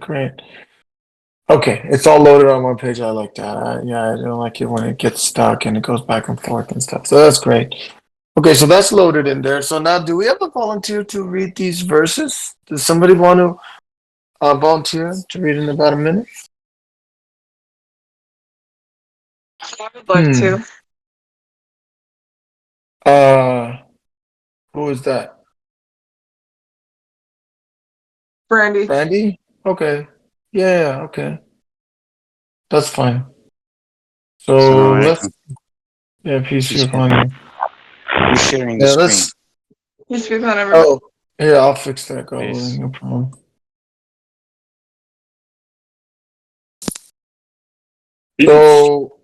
Great. Okay, it's all loaded on one page. I like that. Yeah, I don't like it when it gets stuck and it goes back and forth and stuff. So that's great. Okay, so that's loaded in there. So now, do we have a volunteer to read these verses? Does somebody want to volunteer to read in about a minute? I would like Hmm. to. Uh, who is that? Brandy. Randy? Okay. Yeah, okay. That's fine. So Assalamu let's, alaikum. yeah, peace be Who's, upon you. who's sharing the Yeah, screen, let's, Peace be upon everybody. oh, yeah, I'll fix that, God willing, please? no problem. So,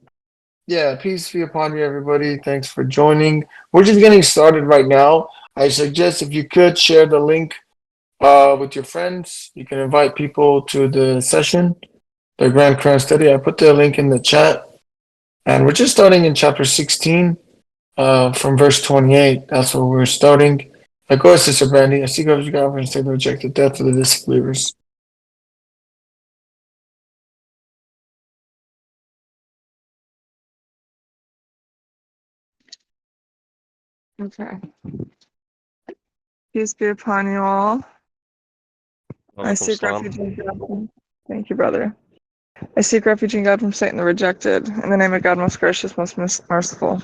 yeah, peace be upon you, everybody. Thanks for joining. We're just getting started right now. I suggest if you could share the link with your friends. You can invite people to the session, the Grand Crown Study. I put the link in the chat. And we're just starting in chapter 16 from verse 28. That's where we're starting. Go ahead, Sister Brandy. I see God's God and say the rejected death of the disbelievers. Okay. Peace be upon you all. I Alaikum seek salam. refuge in God. Thank you, brother. I seek refuge in God from Satan the rejected. In the name of God, most gracious, most merciful.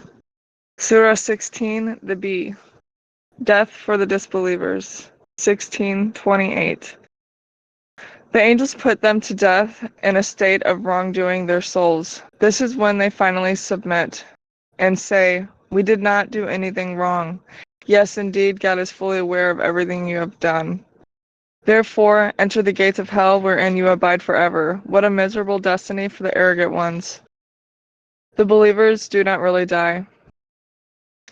Surah 16, the B. Death for the disbelievers. 16:28. The angels put them to death in a state of wrongdoing their souls. This is when they finally submit and say, "We did not do anything wrong." Yes, indeed, God is fully aware of everything you have done. Therefore, enter the gates of hell wherein you abide forever. What a miserable destiny for the arrogant ones. The believers do not really die.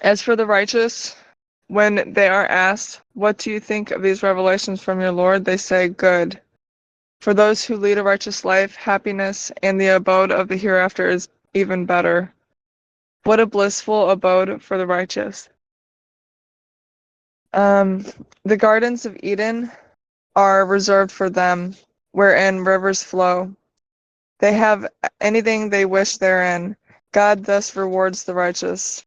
As for the righteous, when they are asked, "What do you think of these revelations from your Lord?" they say, "Good." For those who lead a righteous life, happiness and the abode of the hereafter is even better. What a blissful abode for the righteous. The gardens of Eden are reserved for them, wherein rivers flow. They have anything they wish therein. God thus rewards the righteous.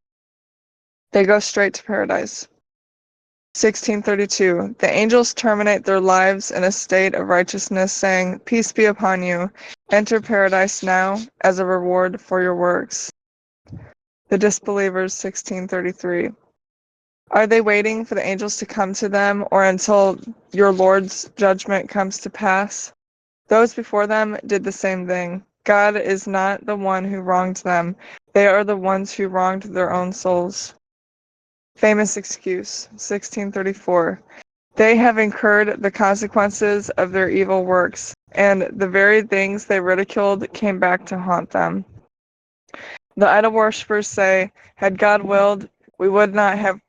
They go straight to paradise. 1632. The angels terminate their lives in a state of righteousness, saying, "Peace be upon you. Enter paradise now as a reward for your works." The disbelievers. 1633. Are they waiting for the angels to come to them, or until your Lord's judgment comes to pass? Those before them did the same thing. God is not the one who wronged them. They are the ones who wronged their own souls. Famous excuse. 1634. They have incurred the consequences of their evil works, and the very things they ridiculed came back to haunt them. The idol worshippers say, "Had God willed, we would not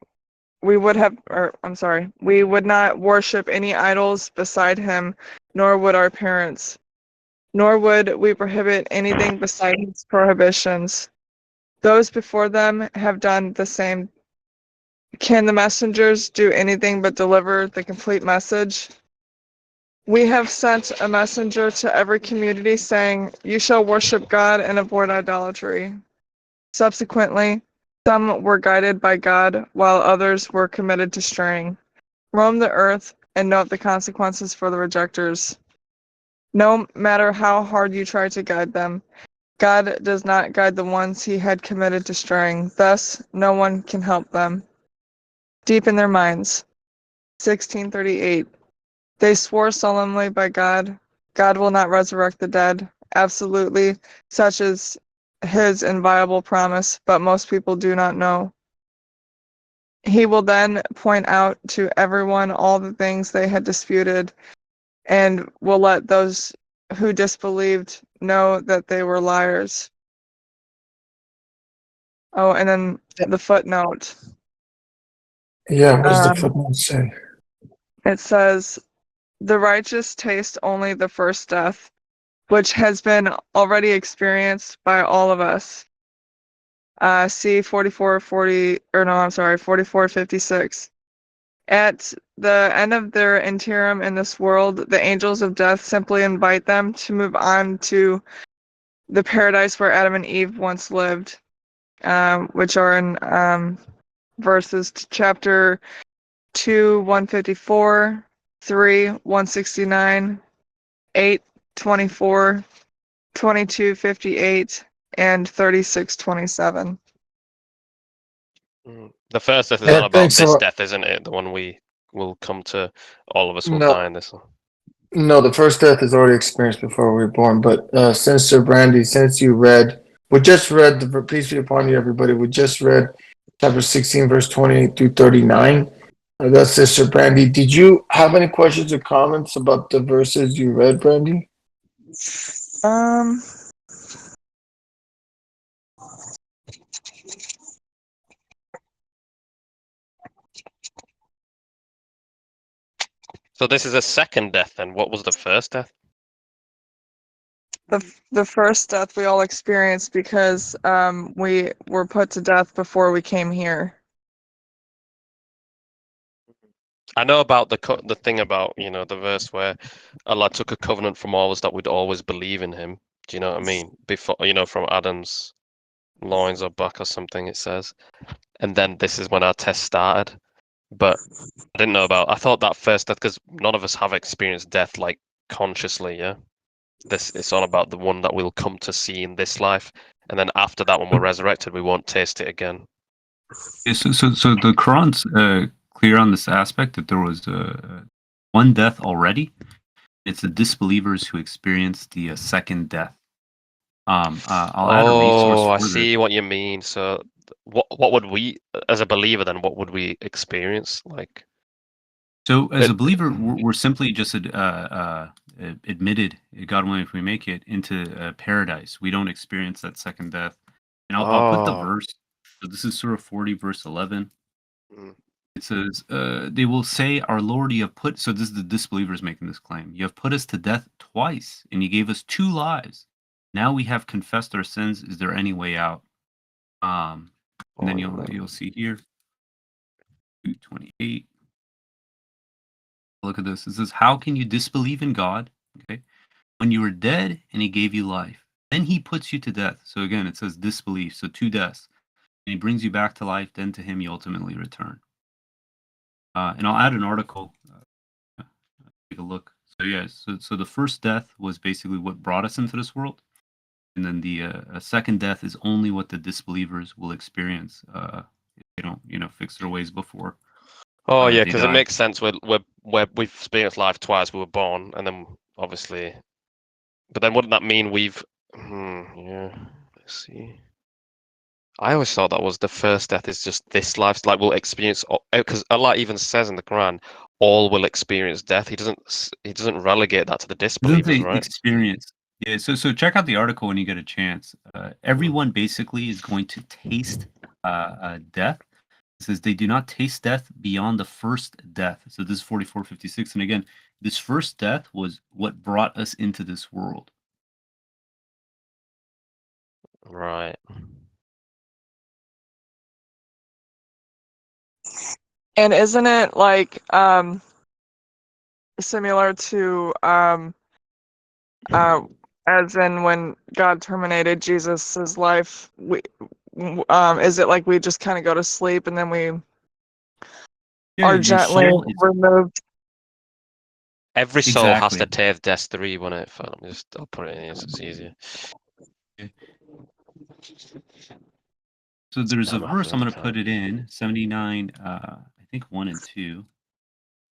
worship any idols beside him, nor would our parents, nor would we prohibit anything beside his prohibitions. Those before them have done the same. Can the messengers do anything but deliver the complete message? We have sent a messenger to every community saying, 'You shall worship God and avoid idolatry.' Subsequently, some were guided by God, while others were committed to straying. Roam the earth and note the consequences for the rejectors. No matter how hard you try to guide them, God does not guide the ones he had committed to straying. Thus, no one can help them. Deep in their minds. 1638. They swore solemnly by God, God will not resurrect the dead. Absolutely, such is his inviolable promise, but most people do not know. He will then point out to everyone all the things they had disputed, and will let those who disbelieved know that they were liars. Oh, and then the footnote. Yeah, what does the Um, footnote say? it says, "The righteous taste only the first death, which has been already experienced by all of us." See 4456. At the end of their interim in this world, the angels of death simply invite them to move on to the paradise where Adam and Eve once lived, which are in verses chapter 2, 154, 3, 169, 8, 24, 22, 58, and 36, 27. The first death is Yeah, not about thanks a this lot. death, isn't it? The one we will come to. All of us will No, die in this one. no, the first death is already experienced before we were born. But Sister Brandy, since you read, we just read the peace be upon you, everybody. We just read chapter 16, verse 28 through 39. That's Sister Brandy. Did you have any questions or comments about the verses you read, Brandy? Um, So this is a second death then. What was the first death? the first death we all experienced because we were put to death before we came here. I know about the thing about, the verse where Allah took a covenant from all of us that we'd always believe in him. Do you know what I mean? Before, from Adam's loins or back or something, it says. And then this is when our test started. But I didn't know about, I thought that first death, because none of us have experienced death like consciously, yeah? It's all about the one that we'll come to see in this life. And then after that, when we're resurrected, we won't taste it again. Yeah, so the Quran's clear on this aspect that there was one death already. It's the disbelievers who experienced the second death. I'll add a resource Oh, I for see what you mean. So, what would we, as a believer, then? What would we experience? Like, So, as it, a believer, we're simply just admitted, God willing, if we make it, into paradise. We don't experience that second death. And I'll put the oh, verse. So this is Surah 40, verse 11. mm, It says, they will say, our Lord, you have put, so this is the disbelievers making this claim. You have put us to death twice, and you gave us 2 lives. Now we have confessed our sins. Is there any way out? And then you'll see here, 228. Look at this. It says, how can you disbelieve in God? Okay. When you were dead and he gave you life, then he puts you to death. So again, it says disbelief. So 2 deaths. And he brings you back to life. Then to him you ultimately return. And I'll add an article. Take a look. So yeah, so the first death was basically what brought us into this world, and then the second death is only what the disbelievers will experience if they don't, fix their ways before oh yeah, they because it die. makes sense. We've experienced life twice. We were born, and then obviously, but then wouldn't that mean we've? Yeah. Let's see. I always thought that was the first death is just this life. Like we'll experience, because Allah even says in the Quran, all will experience death. He doesn't relegate that to the It doesn't disbelievers, say right? experience. Yeah, so check out the article when you get a chance. Everyone basically is going to taste death. It says they do not taste death beyond the first death. So this is 4456. And again, this first death was what brought us into this world. Right. And isn't it like similar to as in when God terminated Jesus's life, is it like we just kind of go to sleep and then we Yeah, are your gently soul is removed? Every soul has to exactly. taste death 3, won't it? I'll put it in here so it's easier. So there's a Damn, I verse, I'm have going to time. put it in 79, I think 1 and 2.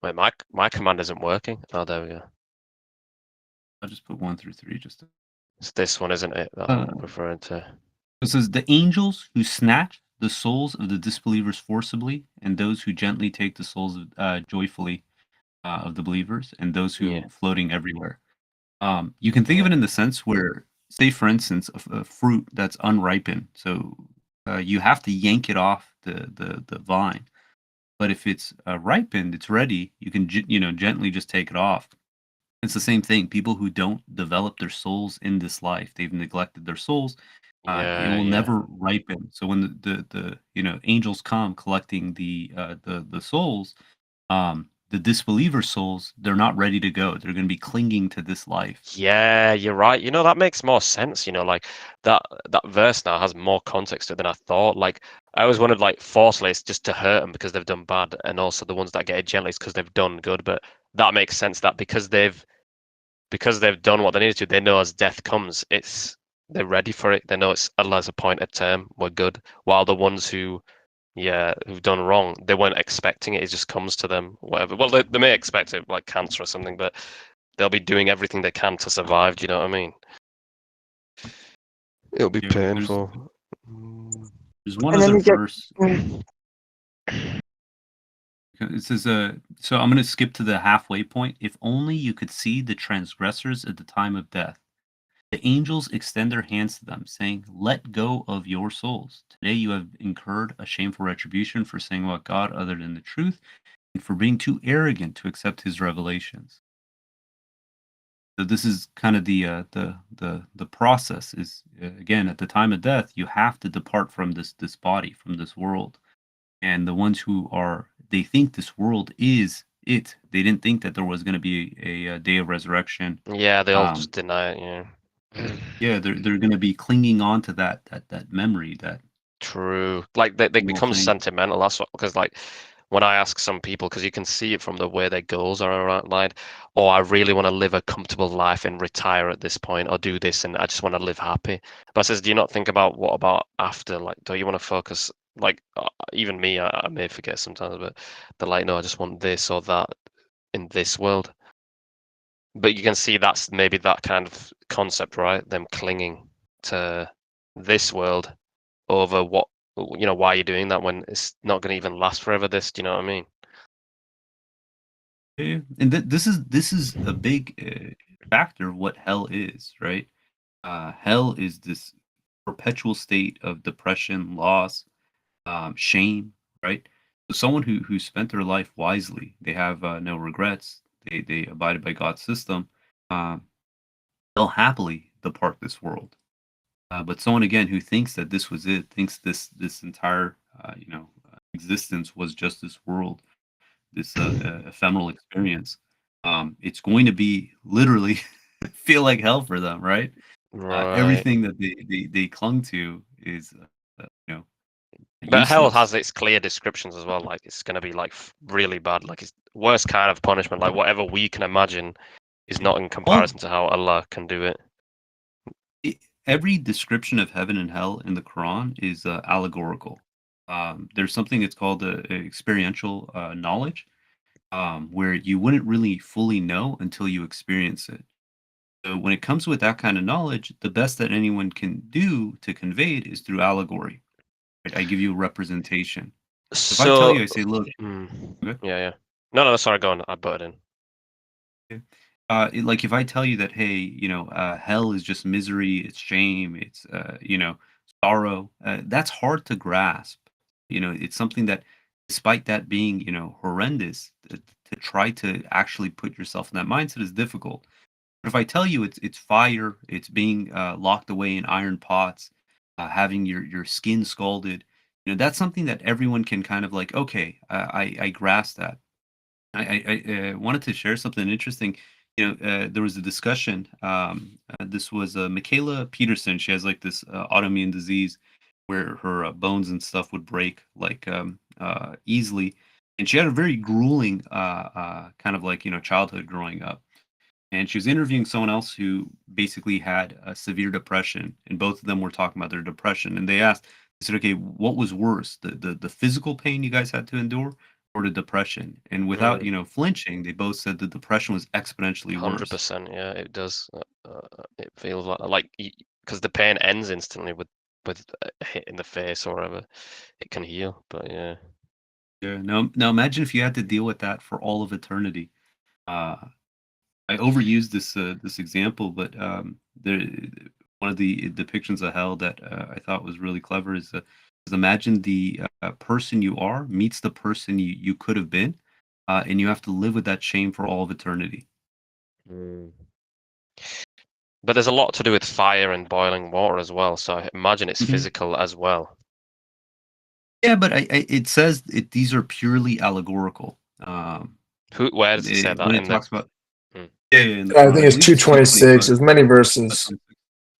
Wait, my command isn't working. Oh, there we go. I'll just put 1 through 3 just to. It's this one, isn't it? That I'm referring to. It says, the angels who snatch the souls of the disbelievers forcibly, and those who gently take the souls joyfully of the believers, and those who Yeah. floating everywhere. You can think of it in the sense where, say, for instance, a fruit that's unripened. So you have to yank it off the vine. But if it's ripened, it's ready. You can gently just take it off. It's the same thing. People who don't develop their souls in this life, they've neglected their souls. It will never ripen. So when the angels come collecting the souls, The disbeliever souls, they're not ready to go. They're going to be clinging to this life. Yeah, you're right. That makes more sense. Like that verse now has more context to it than I thought. Like I always wanted like forcefully it's just to hurt them because they've done bad, and also the ones that get it gently because they've done good. But that makes sense that because they've done what they needed to, they know as death comes, they're ready for it. They know it's Allah's appointed term. We're good. While the ones who've done wrong, they weren't expecting it. It just comes to them, whatever. Well, they may expect it, like cancer or something, but they'll be doing everything they can to survive. Do you know what I mean? It'll be Yeah, painful. there's one And then other you get verse. It says, so I'm going to skip to the halfway point. If only you could see the transgressors at the time of death. The angels extend their hands to them, saying, "Let go of your souls. Today you have incurred a shameful retribution for saying about God other than the truth, and for being too arrogant to accept His revelations." So this is kind of the process. Is again at the time of death, you have to depart from this body, from this world, and the ones who they think this world is it. They didn't think that there was going to be a day of resurrection. Yeah, they all just deny it. Yeah. Yeah, they're going to be clinging on to that memory, that True. Like they become thing. sentimental. That's what, because like when I ask some people, because you can see it from the way their goals are outlined, oh, I really want to live a comfortable life and retire at this point, or do this, and I just want to live happy. But I says, do you not think about what about after? Like, don't you want to focus? Like, even me, I may forget sometimes, but they're like, no, I just want this or that in this world. But you can see that's maybe that kind of concept, right? Them clinging to this world over why you're doing that when it's not going to even last forever. Do you know what I mean? Yeah, and this is a big factor of what hell is, right? Hell is this perpetual state of depression, loss, shame, right? So someone who spent their life wisely, they have no regrets, they abided by God's system, um, they'll happily depart this world. But someone again who thinks that this was it, thinks this entire existence was just this world, this ephemeral experience, it's going to be literally feel like hell for them, right? Right. Everything that they clung to is But hell useless. has its clear descriptions as well. Like it's going to be like really bad. Like it's worst kind of punishment. Like whatever we can imagine is not in Well, comparison to how Allah can do it. every description of heaven and hell in the Quran is allegorical. There's something that's called experiential knowledge, where you wouldn't really fully know until you experience it. So when it comes with that kind of knowledge, the best that anyone can do to convey it is through allegory. Right? I give you a representation. If I tell So, you, I say, look, okay, yeah. No, sorry, go on. I butted in. okay. Like if I tell you that, hey, hell is just misery, it's shame, it's sorrow. That's hard to grasp. It's something that, despite that being horrendous, to try to actually put yourself in that mindset is difficult. But if I tell you it's fire, it's being locked away in iron pots, having your skin scalded, that's something that everyone can kind of like, okay, I grasp that. I wanted to share something interesting. There was a discussion. This was Michaela Peterson. She has like this autoimmune disease where her bones and stuff would break like easily, and she had a very grueling kind of like childhood growing up. And she was interviewing someone else who basically had a severe depression, and both of them were talking about their depression. And they said, "Okay, what was worse, the physical pain you guys had to endure, or the depression?" And without flinching, they both said the depression was exponentially worse. 100%. Yeah, it does. It feels like because the pain ends instantly with a hit in the face or whatever. It can heal, but yeah. Yeah. Now imagine if you had to deal with that for all of eternity. Uh, I overused this example, but one of the depictions of hell that I thought was really clever is imagine the person you are meets the person you could have been, and you have to live with that shame for all of eternity. But there's a lot to do with fire and boiling water as well. So I imagine it's physical as well. Yeah, but it says these are purely allegorical. Where does it say that when in it the talks about Hmm. in the I Quran. think it's believe it's 226. There's many verses.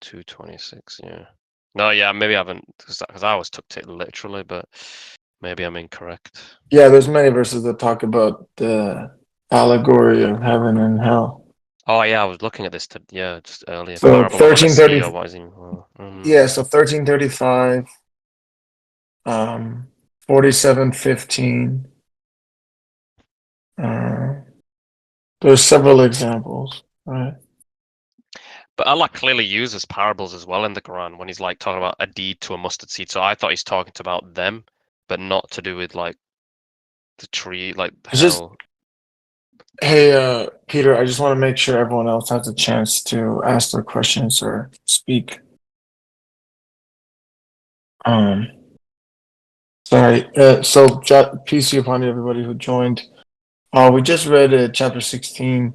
226? Yeah. No, yeah, maybe I haven't, because I always took it literally, but maybe I'm incorrect. Yeah, there's many verses that talk about the allegory of heaven and hell. Oh yeah, I was looking at this just earlier. So Parable of a 1330. sea or what is it? Yeah, so 1335, 4715. There's several examples, right? But Allah clearly uses parables as well in the Quran when he's like talking about a deed to a mustard seed. So I thought he's talking about them, but not to do with like the tree, like It's just, hell. hey, Peter, I just want to make sure everyone else has a chance to ask their questions or speak. Sorry. So peace be upon you, everybody who joined. We just read chapter 16,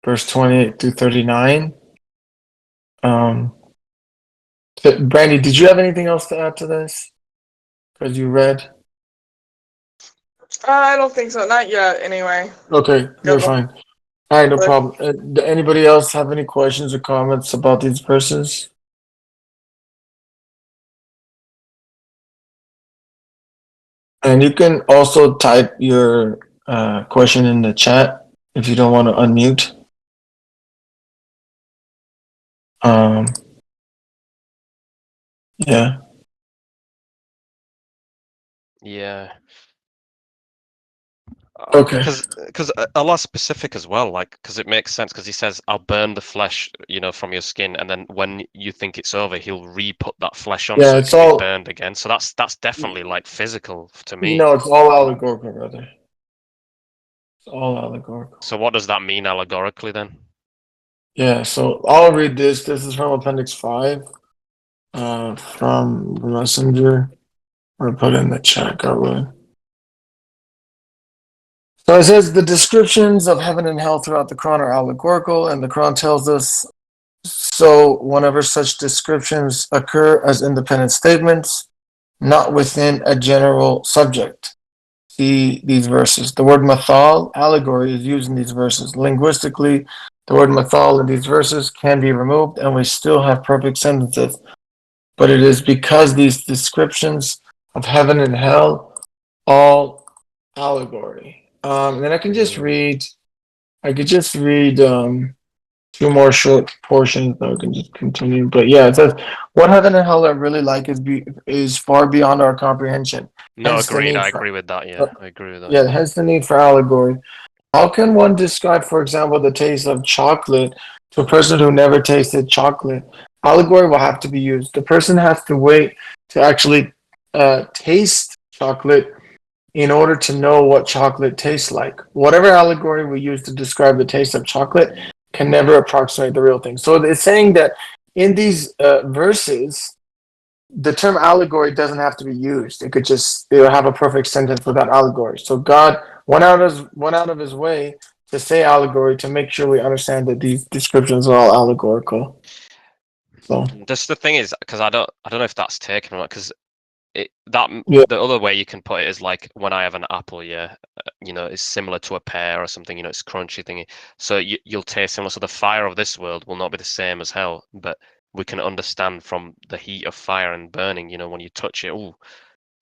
verse 28 through 39. Brandy, did you have anything else to add to this? Because you read. I don't think so. Not yet, anyway. Okay, you're Go. fine. All right, no Okay. problem. Anybody else have any questions or comments about these verses? And you can also type your question in the chat if you don't want to unmute. Yeah. Yeah. Okay. Because Allah's specific as well, like, because it makes sense, because he says, I'll burn the flesh, from your skin, and then when you think it's over, he'll re-put that flesh on Yeah, so it it's can be all. burned again. So that's definitely like physical to me. No, it's all allegorical, brother. It's all allegorical. So what does that mean allegorically then? Yeah, so I'll read this. This is from Appendix 5, from the Messenger. Or put in the chat, God willing. So it says the descriptions of heaven and hell throughout the Quran are allegorical, and the Quran tells us so whenever such descriptions occur as independent statements, not within a general subject. See these verses. The word mathal, allegory, is used in these verses. Linguistically, the word mathal in these verses can be removed, and we still have perfect sentences. But it is because these descriptions of heaven and hell all allegory. Then I could just read two more short portions, then we can just continue. But yeah, it says what heaven and hell are really like is far beyond our comprehension. No, Hence the agreed. need I for agree with that. Yeah, I agree with that. yeah, hence the need for allegory. How can one describe, for example, the taste of chocolate to a person who never tasted chocolate? Allegory will have to be used. The person has to wait to actually taste chocolate in order to know what chocolate tastes like. Whatever allegory we use to describe the taste of chocolate can never approximate the real thing. So it's saying that in these verses, the term allegory doesn't have to be used. It'll have a perfect sentence without allegory. So God went out of his way to say allegory to make sure we understand that these descriptions are all allegorical. So Just the thing is, because I don't know if that's taken or not, because yeah, the other way you can put it is like when I have an apple, it's similar to a pear or something, it's crunchy thingy. So you'll taste similar. So the fire of this world will not be the same as hell, but we can understand from the heat of fire and burning, when you touch it,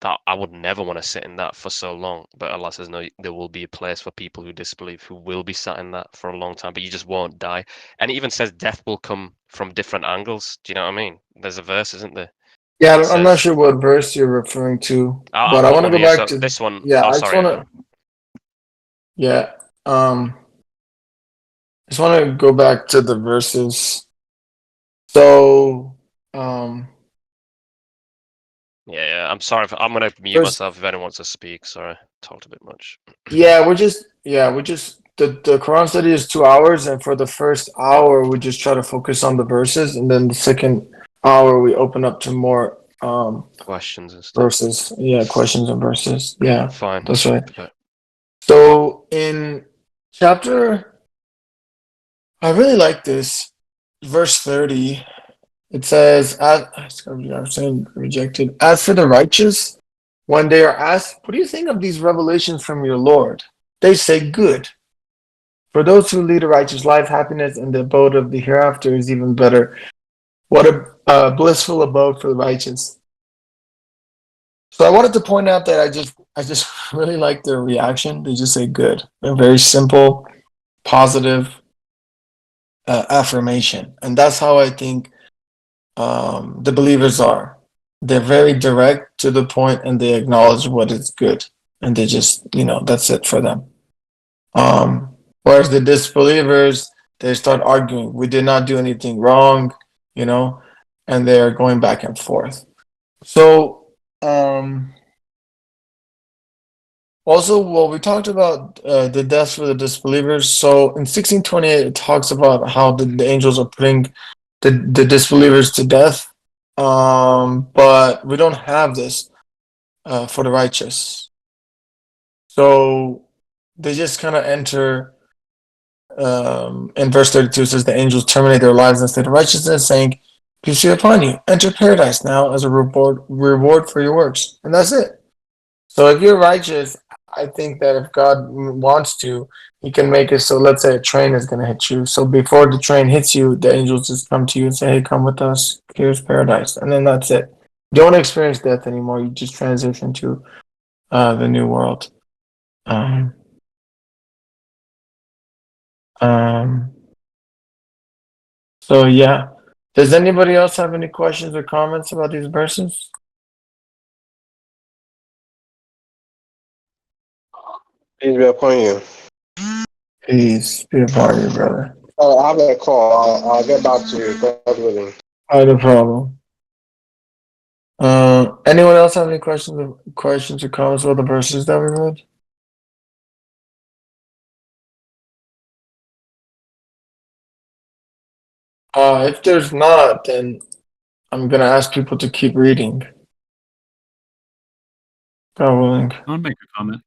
that I would never want to sit in that for so long. But Allah says, no, there will be a place for people who disbelieve who will be sat in that for a long time, but you just won't die. And it even says death will come from different angles. Do you know what I mean? There's a verse, isn't there? yeah. It I'm not says, sure what verse you're referring to, I'll but I put want to one go here. back So to this one, yeah. I just sorry. want to yeah. Just want to go back to the verses. So Yeah, I'm sorry. I'm gonna mute first, myself if anyone wants to speak. Sorry, talked a bit much. we're just the Quran study is 2 hours, and for the first hour we just try to focus on the verses, and then the second hour we open up to more Questions and stuff. verses. Yeah, questions and verses. Yeah, Fine. that's right. But So in chapter, I really like this verse 30. It says, I'm saying rejected. As for the righteous, when they are asked, what do you think of these revelations from your Lord? they say good. For those who lead a righteous life, happiness and the abode of the hereafter is even better. What a blissful abode for the righteous. So I wanted to point out that I just really like their reaction. They just say good. They're very simple, positive affirmation, and that's how I think the believers are. They're very direct to the point, and they acknowledge what is good, and they just that's it for them. Whereas the disbelievers, they start arguing. We did not do anything wrong, and they are going back and forth. So also, well, we talked about the death for the disbelievers. So in 1628, it talks about how the angels are putting the disbelievers to death. But we don't have this for the righteous. So they just kind of enter. In verse 32, it says the angels terminate their lives instead of righteousness, saying, "Peace be upon you. Enter paradise now as a reward for your works." And that's it. So if you're righteous, I think that if God wants to, he can make it so, let's say a train is going to hit you. So before the train hits you, the angels just come to you and say, "Hey, come with us. Here's paradise." And then that's it. You don't experience death anymore. You just transition to the new world. So yeah. Does anybody else have any questions or comments about these verses? Peace be upon you. Peace be upon you, brother. I have a call. I'll get back to you, God willing. No problem. Anyone else have any questions or comments about the verses that we read? If there's not, then I'm gonna ask people to keep reading. God willing. I want to make a comment.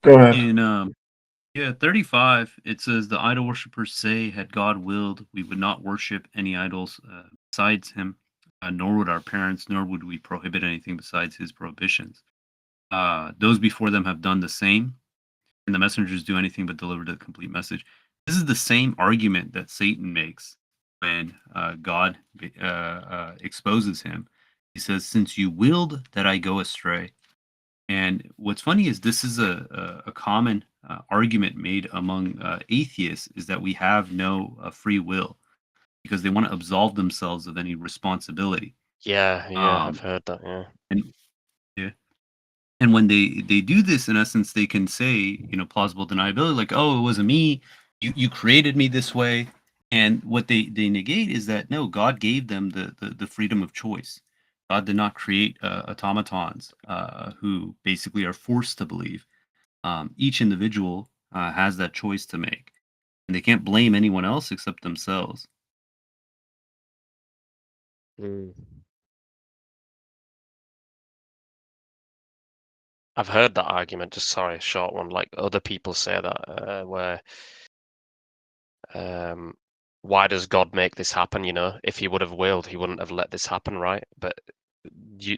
Go ahead. In 35, it says the idol worshippers say, "Had God willed, we would not worship any idols besides Him, nor would our parents, nor would we prohibit anything besides His prohibitions. Those before them have done the same, and the messengers do anything but deliver the complete message." This is the same argument that Satan makes when God exposes him. He says, "Since you willed that I go astray." And what's funny is this is a common argument made among atheists, is that we have no free will because they want to absolve themselves of any responsibility. Yeah, I've heard that. Yeah. And when they do this, in essence, they can say, plausible deniability, like, "Oh, it wasn't me. You created me this way." And what they negate is that no, God gave them the freedom of choice. God did not create automatons who basically are forced to believe. Each individual has that choice to make, and they can't blame anyone else except themselves. I've heard that argument. Just sorry, a short one. Like other people say that where why does God make this happen? If he would have willed, he wouldn't have let this happen, right? But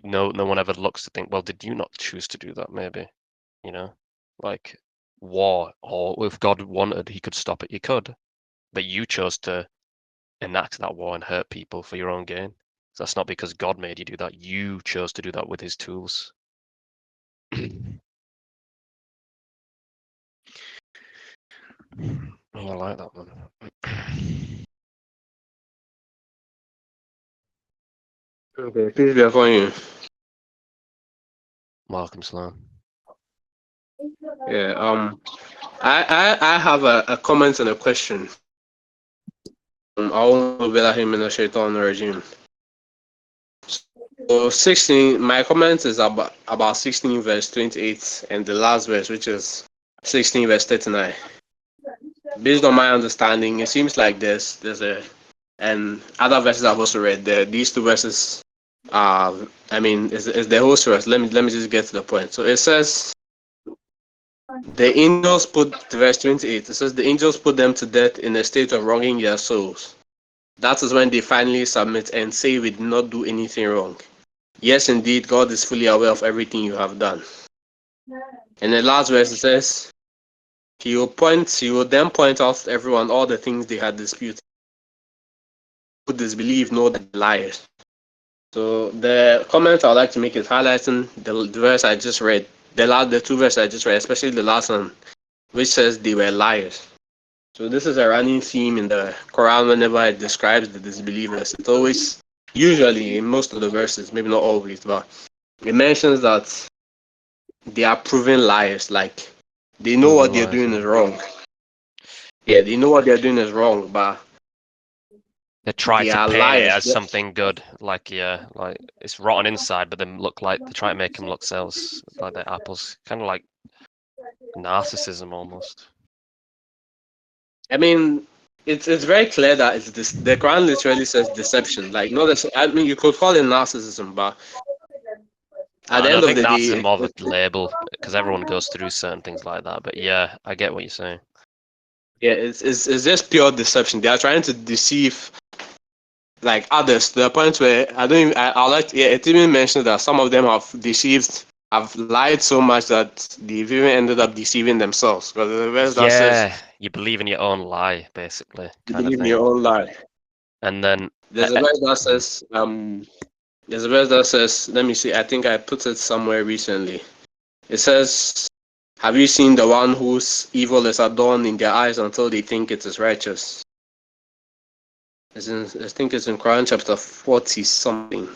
no one ever looks to think, well, did you not choose to do that? Maybe, like war, or if God wanted, he could stop it. He could, but you chose to enact that war and hurt people for your own gain. So that's not because God made you do that. You chose to do that with his tools. Oh, I like that one. Okay, peace be upon you. Welcome, Sloan. Yeah. I have a comment and a question. أعوذ بالله من الشيطان الرجيم. So 16, my comment is about 16 verse 28 and the last verse, which is 16 verse 39. Based on my understanding, it seems like there's and other verses I've also read. These two verses, is the whole verse. Let me just get to the point. So it says, the angels put verse 28. It says the angels put them to death in a state of wronging their souls. That is when they finally submit and say we did not do anything wrong. Yes, indeed, God is fully aware of everything you have done. And the last verse it says, he will then point out to everyone all the things they had disputed. Who disbelieve know that they're liars. So the comment I would like to make is highlighting the verse I just read, the two verses I just read, especially the last one, which says they were liars. So this is a running theme in the Quran whenever it describes the disbelievers. It's always, usually in most of the verses, maybe not always, but it mentions that they are proven liars. Like they know what they're doing is wrong. Yeah, they know what they're doing is wrong, but They try they to are paint it liars. as something good, like like it's rotten inside, but then look like they try to make them look sales like they're apples, kind of like narcissism almost. I mean, it's very clear that it's this. The Quran literally says deception. Like, no, I mean, you could call it narcissism, but at the And I end of think the narcissism day, more of a label because everyone goes through certain things like that. But yeah, I get what you're saying. yeah, it's just pure deception. They are trying to deceive like others to the point where I don't even, I like, yeah, it even mentioned that some of them have lied so much that they've even ended up deceiving themselves. Because the verse that says, Yeah, you believe in your own lie, basically, you kind of believe in thing. your own lie. And then, There's a verse that says, let me see, I think I put it somewhere recently. It says, have you seen the one whose evil is adorned in their eyes until they think it is righteous? I think it's in Quran chapter 40 something.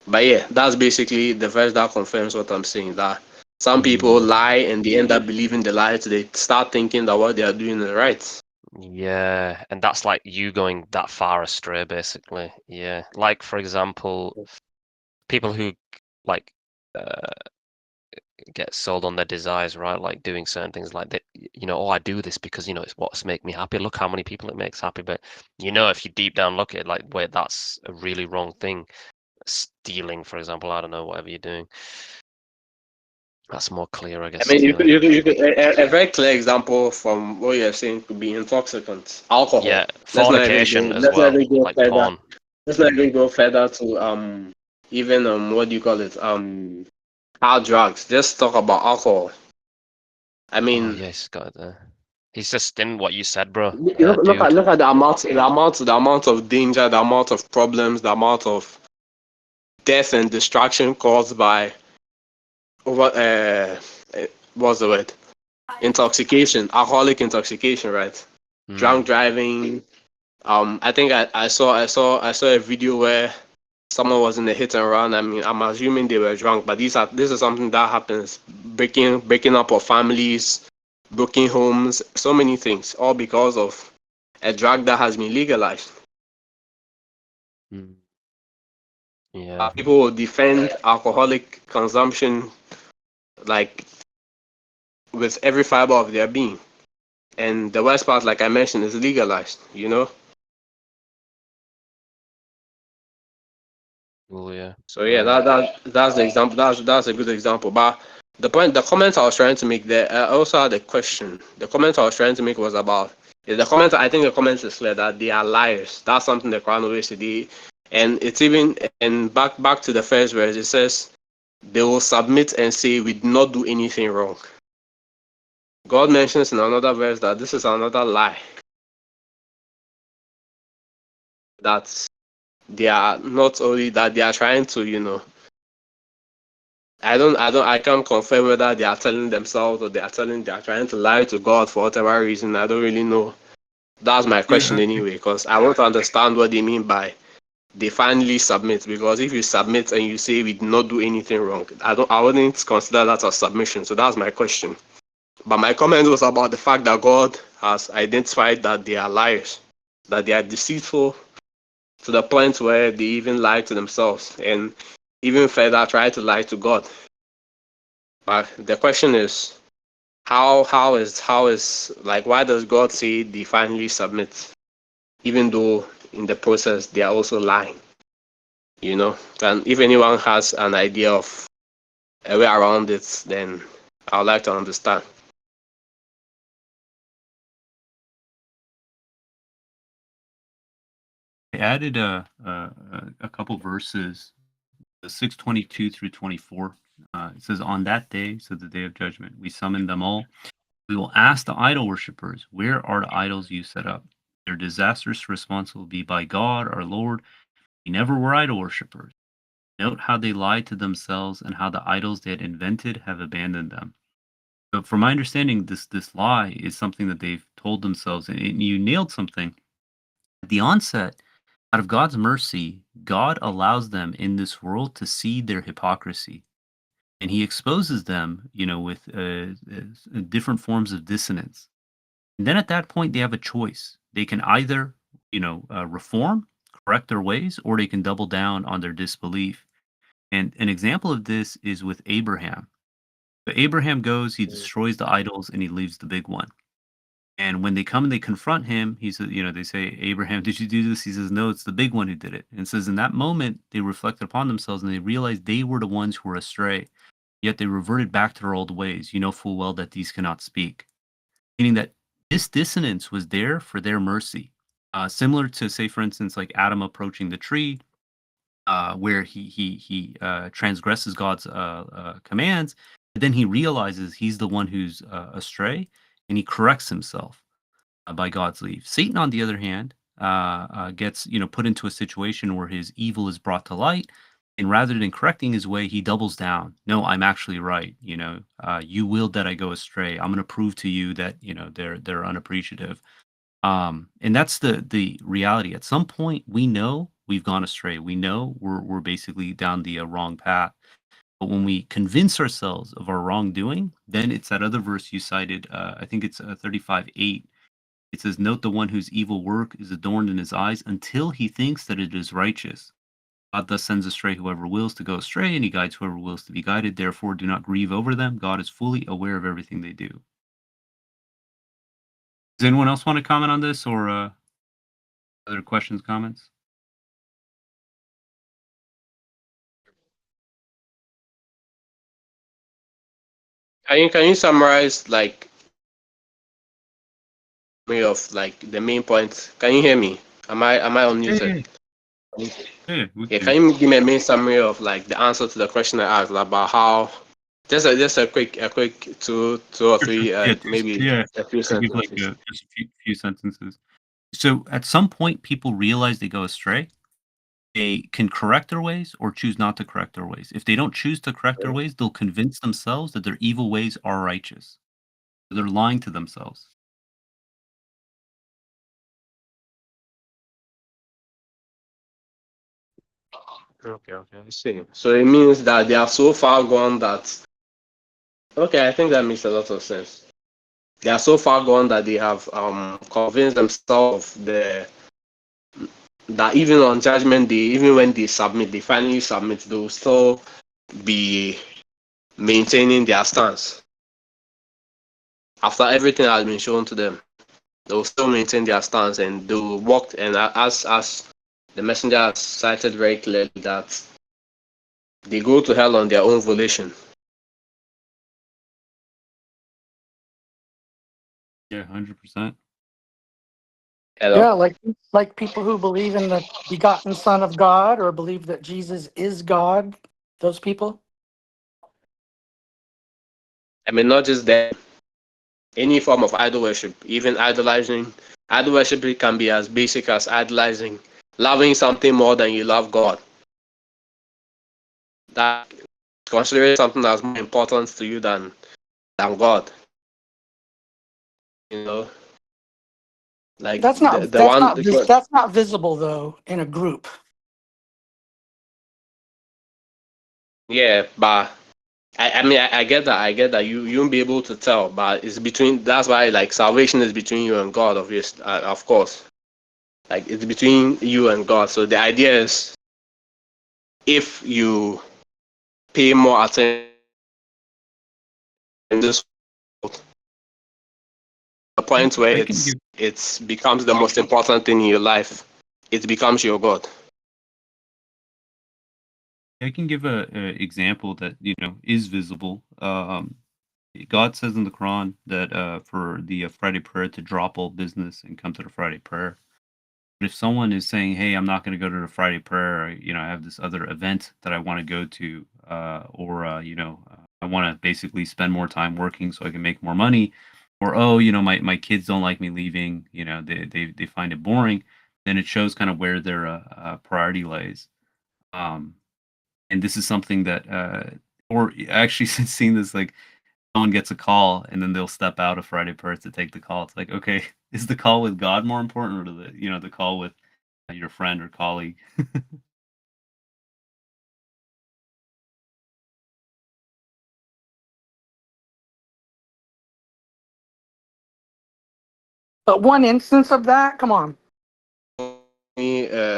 But yeah, that's basically the verse that confirms what I'm saying. That some people lie and they end up believing the lie. So they start thinking that what they are doing is right. yeah, and that's like you going that far astray, basically. Yeah, like for example, people who like get sold on their desires, right? Like doing certain things, like that. Oh, I do this because it's what's make me happy. Look how many people it makes happy. But if you deep down look at it, like, wait, that's a really wrong thing. Stealing, for example, I don't know, whatever you're doing. That's more clear, I I guess, mean, to me. a very clear example from what you're saying could be intoxicants, alcohol. Yeah, fornication as Let's not well, even go like further. porn. Let's not even go further to even what do you call it hard drugs. Just talk about alcohol. I Oh, mean, yeah, he's got it there. He's just in what you said, bro. look Dude. at the amount of danger, the amount of problems, the amount of death and destruction caused by what what's the word? Intoxication, alcoholic intoxication, right? Drunk driving. I think I saw a video where someone was in a hit and run. I mean, I'm assuming they were drunk, but this is something that happens. Breaking up of families, broken homes, so many things, all because of a drug that has been legalized. Yeah. People will defend alcoholic consumption like with every fiber of their being. And the worst part, like I mentioned, is legalized. Oh, yeah. So yeah, that's the example. That's a good example. But the comment I was trying to make there, I also had a question. The comment I was trying to make was about I think the comment is clear that they are liars. That's something the Quran always says. And it's even and back to the first verse. It says they will submit and say we did not do anything wrong. God mentions in another verse that this is another lie. That they are not only that they are trying to. I can't confirm whether they are telling themselves or they are trying to lie to God for whatever reason. I don't really know. That's my question anyway, because I want to understand what they mean by they finally submit. Because if you submit and you say we did not do anything wrong, I wouldn't consider that a submission. So that's my question. But my comment was about the fact that God has identified that they are liars, that they are deceitful to the point where they even lie to themselves and even further try to lie to God. But the question is, how is like why does God say they finally submit, even though in the process they are also lying? And if anyone has an idea of a way around it, then I'd like to understand. I added a couple verses, 6:22 through 24. It says, on that day, so the day of judgment, we summon them all. We will ask the idol worshippers, where are the idols you set up? Their disastrous response will be, by God, our Lord, we never were idol worshippers. Note how they lied to themselves and how the idols they had invented have abandoned them. So from my understanding, this lie is something that they've told themselves, and you nailed something. At the onset, out of God's mercy, God allows them in this world to see their hypocrisy. And he exposes them, with different forms of dissonance. And then at that point, they have a choice. They can either, reform, correct their ways, or they can double down on their disbelief. And an example of this is with Abraham. So Abraham goes, he destroys the idols, and he leaves the big one. And when they come and they confront him, he says, they say, Abraham, did you do this? He says, no, it's the big one who did it. And it says, in that moment, they reflected upon themselves and they realized they were the ones who were astray. Yet they reverted back to their old ways. You know full well that these cannot speak. Meaning that this dissonance was there for their mercy. Similar to, say, for instance, like Adam approaching the tree, where he transgresses God's commands, but then he realizes he's the one who's astray, and he corrects himself by God's leave. Satan, on the other hand, gets put into a situation where his evil is brought to light, and rather than correcting his way, he doubles down. No, I'm actually right. You willed that I go astray. I'm going to prove to you that they're unappreciative. And that's the reality. At some point, we know we've gone astray. We know we're basically down the wrong path. But when we convince ourselves of our wrongdoing, then it's that other verse you cited. I think it's 35:8. It says, "Note the one whose evil work is adorned in his eyes until he thinks that it is righteous. God thus sends astray whoever wills to go astray, and he guides whoever wills to be guided. Therefore, do not grieve over them. God is fully aware of everything they do." Does anyone else want to comment on this, or other questions, comments? Can you summarize like me of like the main points? Can you hear me? Am I unmuted? Yeah, Yeah, can you give me a main summary of like the answer to the question I asked about how just a quick 2 or 3 maybe a few I'll give like sentences. just a few sentences. So at some point, people realize they go astray. They can correct their ways or choose not to correct their ways. If they don't choose to correct their ways, they'll convince themselves that their evil ways are righteous. They're lying to themselves. Okay, I see. So it means that they are so far gone that okay, I think that makes a lot of sense. They are so far gone that they have convinced themselves that even on judgment day, even when they finally submit, they will still be maintaining their stance. After everything has been shown to them, they will still maintain their stance and they will walk. And as the messenger has cited very clearly, that they go to hell on their own volition. Yeah, 100%. Hello? Yeah, like people who believe in the begotten Son of God or believe that Jesus is God. Those people. I mean, not just that. Any form of idol worship, even idolizing. Idol worship can be as basic as idolizing, loving something more than you love God. That considering something that's more important to you than God. You know, like That's not the one. that's not visible though in a group. Yeah, but I mean I get that. I get that you won't be able to tell, but it's between. That's why like salvation is between you and God, obviously, of course. Like it's between you and God. So the idea is, if you pay more attention in this world, the point where I can give it becomes the most important thing in your life, it becomes your God. a example that is visible. God says in the Quran that for the Friday prayer to drop all business and come to the Friday prayer. But if someone is saying, "Hey, I'm not going to go to the Friday prayer," or, I have this other event that I want to go to, or I want to basically spend more time working so I can make more money, or oh, my kids don't like me leaving, they find it boring, then it shows kind of where their priority lays. Um, and this is something that, or actually seeing this, like someone gets a call and then they'll step out of Friday prayers to take the call. It's like, okay, is the call with God more important, or the call with your friend or colleague? But one instance of that, come on.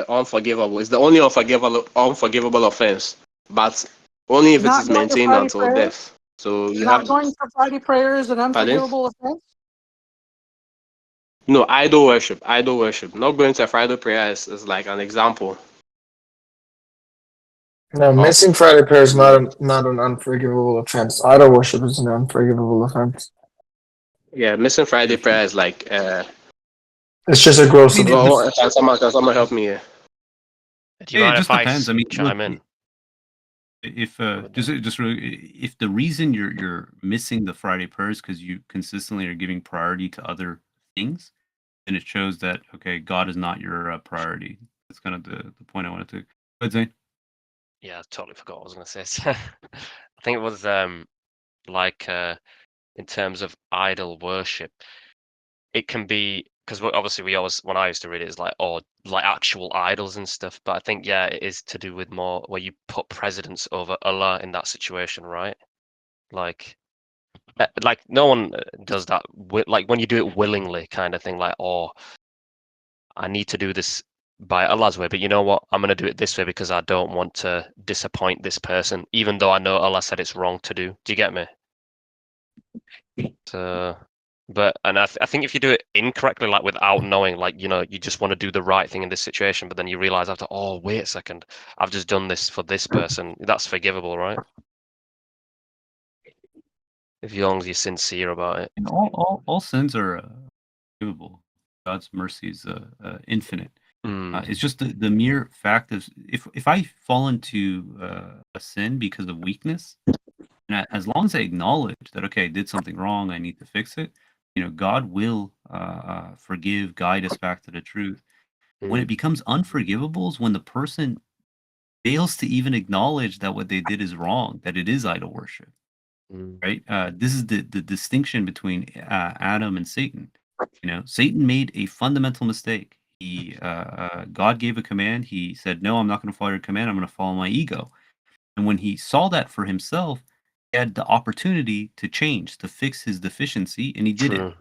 Unforgivable. It's the only unforgivable offense, but only if it Not is going to maintained Friday until prayer, death. So you have not going to Friday prayer is an pardon? unforgivable offense. No, idol worship. Idol worship. Not going to a Friday prayer is like an example. No, missing Friday prayer is not an unforgivable offense. Idol worship is an unforgivable offense. Yeah, missing Friday prayer is like It's just a gross I mean, offense. can someone help me here? Do you it mind just if I depends. I mean, chime look, in? if just really, if the reason you're missing the Friday prayers because you consistently are giving priority to other things, then it shows that, okay, God is not your priority. That's kind of the point I wanted to. But Zane, Yeah, I totally forgot what I was going to say. I think it was like in terms of idol worship, it can be because obviously we always when I used to read it is like like actual idols and stuff. But I think it is to do with more where you put precedence over Allah in that situation, right? Like no one does that like when you do it willingly, kind of thing. Like, oh, I need to do this by Allah's way, but you know what? I'm going to do it this way because I don't want to disappoint this person, even though I know Allah said it's wrong to do. Do you get me? So, I think if you do it incorrectly, like without knowing, like, you just want to do the right thing in this situation, but then you realize after, oh, wait a second, I've just done this for this person. That's forgivable, right? If as long as you're sincere about it. and all sins are forgivable. God's mercy is infinite. It's just the mere fact of if I fall into a sin because of weakness, and as long as I acknowledge that, okay, I did something wrong, I need to fix it, God will forgive, guide us back to the truth. When it becomes unforgivable is when the person fails to even acknowledge that what they did is wrong, that it is idol worship, right? This is the distinction between Adam and Satan. Satan made a fundamental mistake. God gave a command. He said, "No, I'm not going to follow your command. I'm going to follow my ego." And when he saw that for himself, he had the opportunity to change, to fix his deficiency, and he did it. True.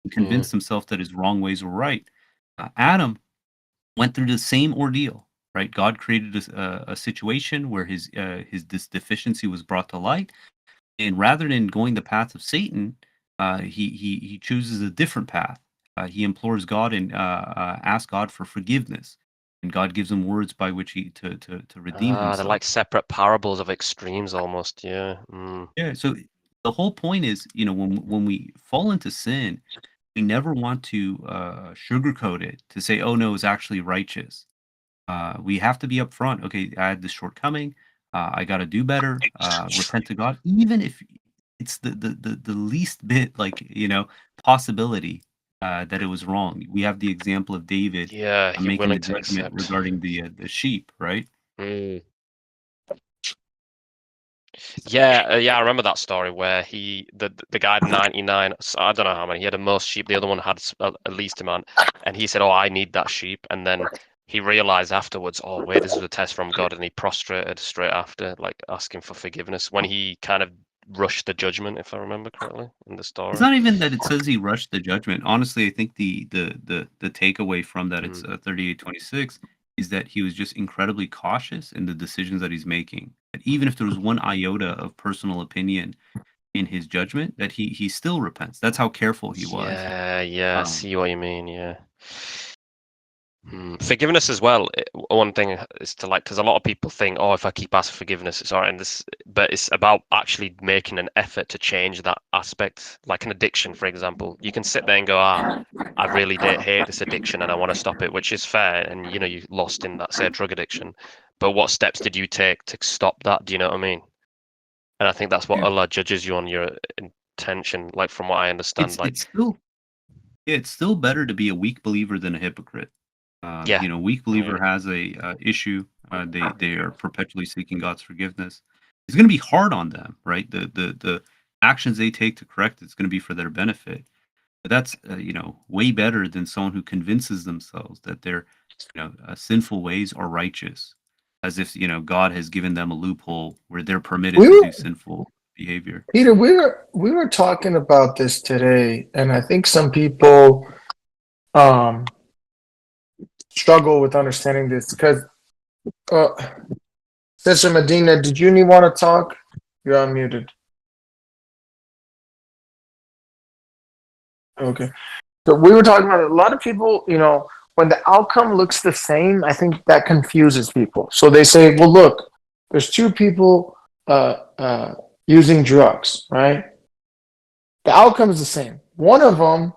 He convinced himself that his wrong ways were right. Adam went through the same ordeal, right? God created a situation where his this deficiency was brought to light, and rather than going the path of Satan, he chooses a different path. He implores God and asks God for forgiveness, and God gives him words by which he to redeem They're himself. like separate parables of extremes almost. Yeah. Yeah. So the whole point is, when we fall into sin, we never want to sugarcoat it to say, "Oh no, it's actually righteous." We have to be upfront. Okay, I had this shortcoming. I got to do better. Repent to God, even if it's the least bit, like, possibility that it was wrong. We have the example of David Yeah, you're making the willing to judgment accept. regarding the sheep, right? Yeah, I remember that story where the guy had 99. I don't know how many. He had the most sheep. The other one had at least amount, and he said, "Oh, I need that sheep." And then he realized afterwards, "Oh, wait, this is a test from God," and he prostrated straight after, like asking for forgiveness when he kind of rushed the judgment, if I remember correctly in the It's story. not even that it says he rushed the judgment. Honestly, I think the takeaway from that, it's 38:26, is that he was just incredibly cautious in the decisions that he's making. That even if there was one iota of personal opinion in his judgment, that he still repents. That's how careful he was. Yeah, I see what you mean. Yeah. Forgiveness as well. One thing is to like, because a lot of people think, oh, if I keep asking forgiveness, it's all right. And but it's about actually making an effort to change that aspect. Like an addiction, for example, you can sit there and go, I really hate this addiction and I want to stop it, which is fair. And you know, you lost in that, say, drug addiction. But what steps did you take to stop that? Do you know what I mean? And I think that's what Yeah. Allah judges you on, your intention. Like from what I understand, It's still better to be a weak believer than a hypocrite. Yeah. Weak believer has a issue. They are perpetually seeking God's forgiveness. It's going to be hard on them, right? The actions they take to correct it's going to be for their benefit. But that's way better than someone who convinces themselves that their sinful ways are righteous, as if God has given them a loophole where they're permitted We to were, do sinful behavior. Peter, we were talking about this today, and I think some people um struggle with understanding this because Sister Medina, did you want to talk? You're unmuted. Okay. So we were talking about a lot of people, when the outcome looks the same, I think that confuses people. So they say, well, look, there's two people using drugs, right? The outcome is the same. One of them,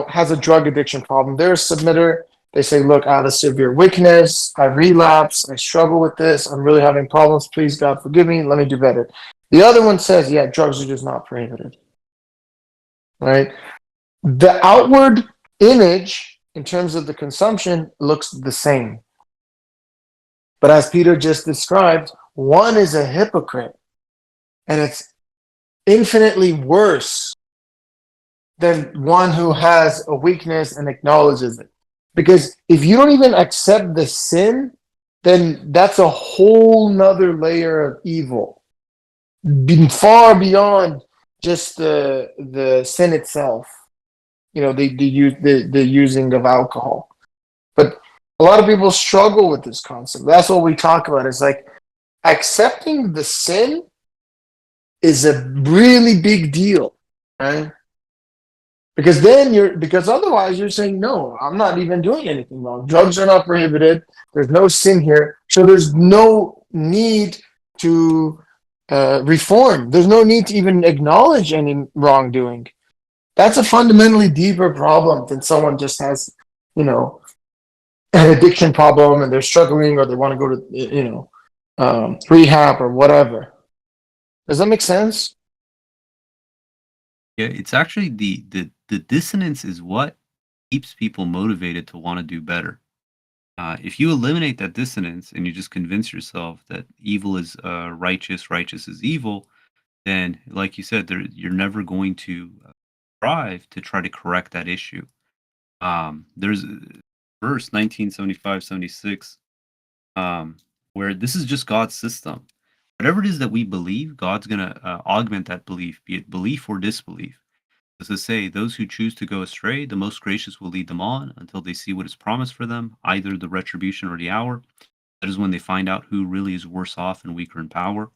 has a drug addiction problem. They're a submitter. They say, look, I have a severe weakness. I relapse. I struggle with this. I'm really having problems. Please, God, forgive me. Let me do better. The other one says, yeah, drugs are just not prohibited, right? The outward image in terms of the consumption looks the same. But as Peter just described, one is a hypocrite, and it's infinitely worse than one who has a weakness and acknowledges it. Because if you don't even accept the sin, then that's a whole nother layer of evil, far beyond just the sin itself. The using of alcohol. But a lot of people struggle with this concept. That's what we talk about. It's like accepting the sin is a really big deal, right? Because otherwise you're saying, no, I'm not even doing anything wrong. Drugs are not prohibited. There's no sin here. So there's no need to reform. There's no need to even acknowledge any wrongdoing. That's a fundamentally deeper problem than someone just has, an addiction problem and they're struggling or they want to go to, rehab or whatever. Does that make sense? Yeah, it's actually the dissonance is what keeps people motivated to want to do better. If you eliminate that dissonance and you just convince yourself that evil is righteous, righteous is evil, then, like you said, you're never going to strive to try to correct that issue. There's a verse 1975-76 where this is just God's system. Whatever it is that we believe, God's going to augment that belief, be it belief or disbelief. As to say, those who choose to go astray, the most gracious will lead them on until they see what is promised for them, either the retribution or the hour. That is when they find out who really is worse off and weaker in power.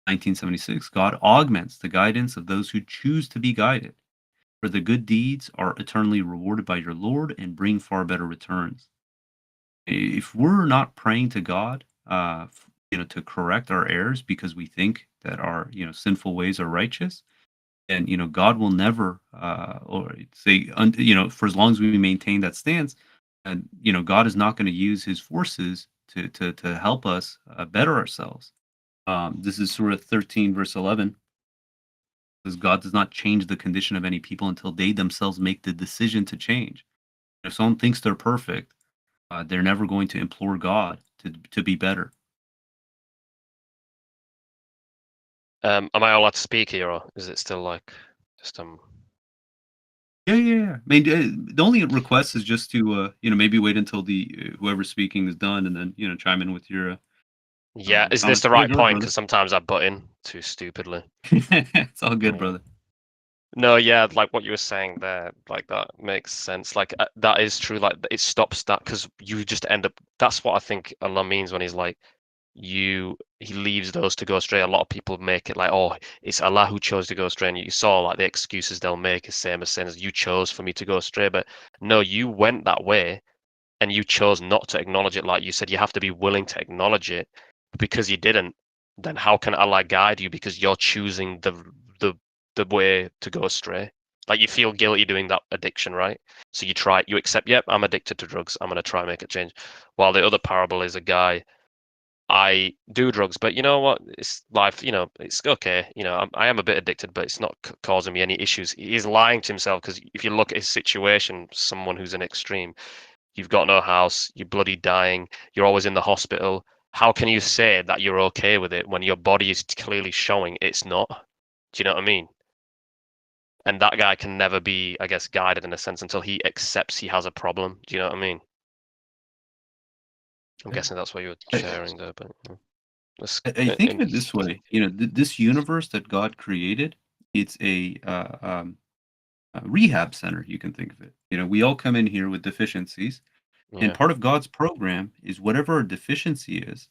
1976, God augments the guidance of those who choose to be guided. For the good deeds are eternally rewarded by your Lord and bring far better returns. If we're not praying to God, to correct our errors because we think that our, sinful ways are righteous, and God will never, or say, for as long as we maintain that stance, and God is not going to use His forces to help us better ourselves. This is Surah 13, verse 11. Because God does not change the condition of any people until they themselves make the decision to change. If someone thinks they're perfect, they're never going to implore God to be better. Am I allowed to speak here, or is it still like just Yeah. I mean, the only request is just to maybe wait until the whoever's speaking is done, and then chime in with your. Yeah, is this comments. the Yeah, right go ahead, point? brother. Because sometimes I butt in too stupidly. It's all good, brother. No, yeah, like what you were saying there, like that makes sense. Like that is true. Like it stops that because you just end up. That's what I think Allah means when He's like, He leaves those to go astray. A lot of people make it like, oh, it's Allah who chose to go astray, and you saw like the excuses they'll make is same as saying, you chose for me to go astray. But no, you went that way, and you chose not to acknowledge it. Like you said, you have to be willing to acknowledge it. Because you didn't, then how can Allah guide you? Because you're choosing the way to go astray. Like you feel guilty doing that addiction, right? So you accept, yep, I'm addicted to drugs. I'm gonna try and make a change. While the other parable is a guy, I do drugs, but you know what? It's life. It's okay. I am a bit addicted, but it's not causing me any issues. He's lying to himself because if you look at his situation, someone who's an extreme, you've got no house, you're bloody dying, you're always in the hospital. How can you say that you're okay with it when your body is clearly showing it's not? Do you know what I mean? And that guy can never be, I guess, guided in a sense until he accepts he has a problem. Do you know what I mean? I'm guessing that's what you were sharing there, but I think of it this way. This universe that God created, it's a rehab center. You can think of it. We all come in here with deficiencies, and Yeah. part of God's program is whatever our deficiency is,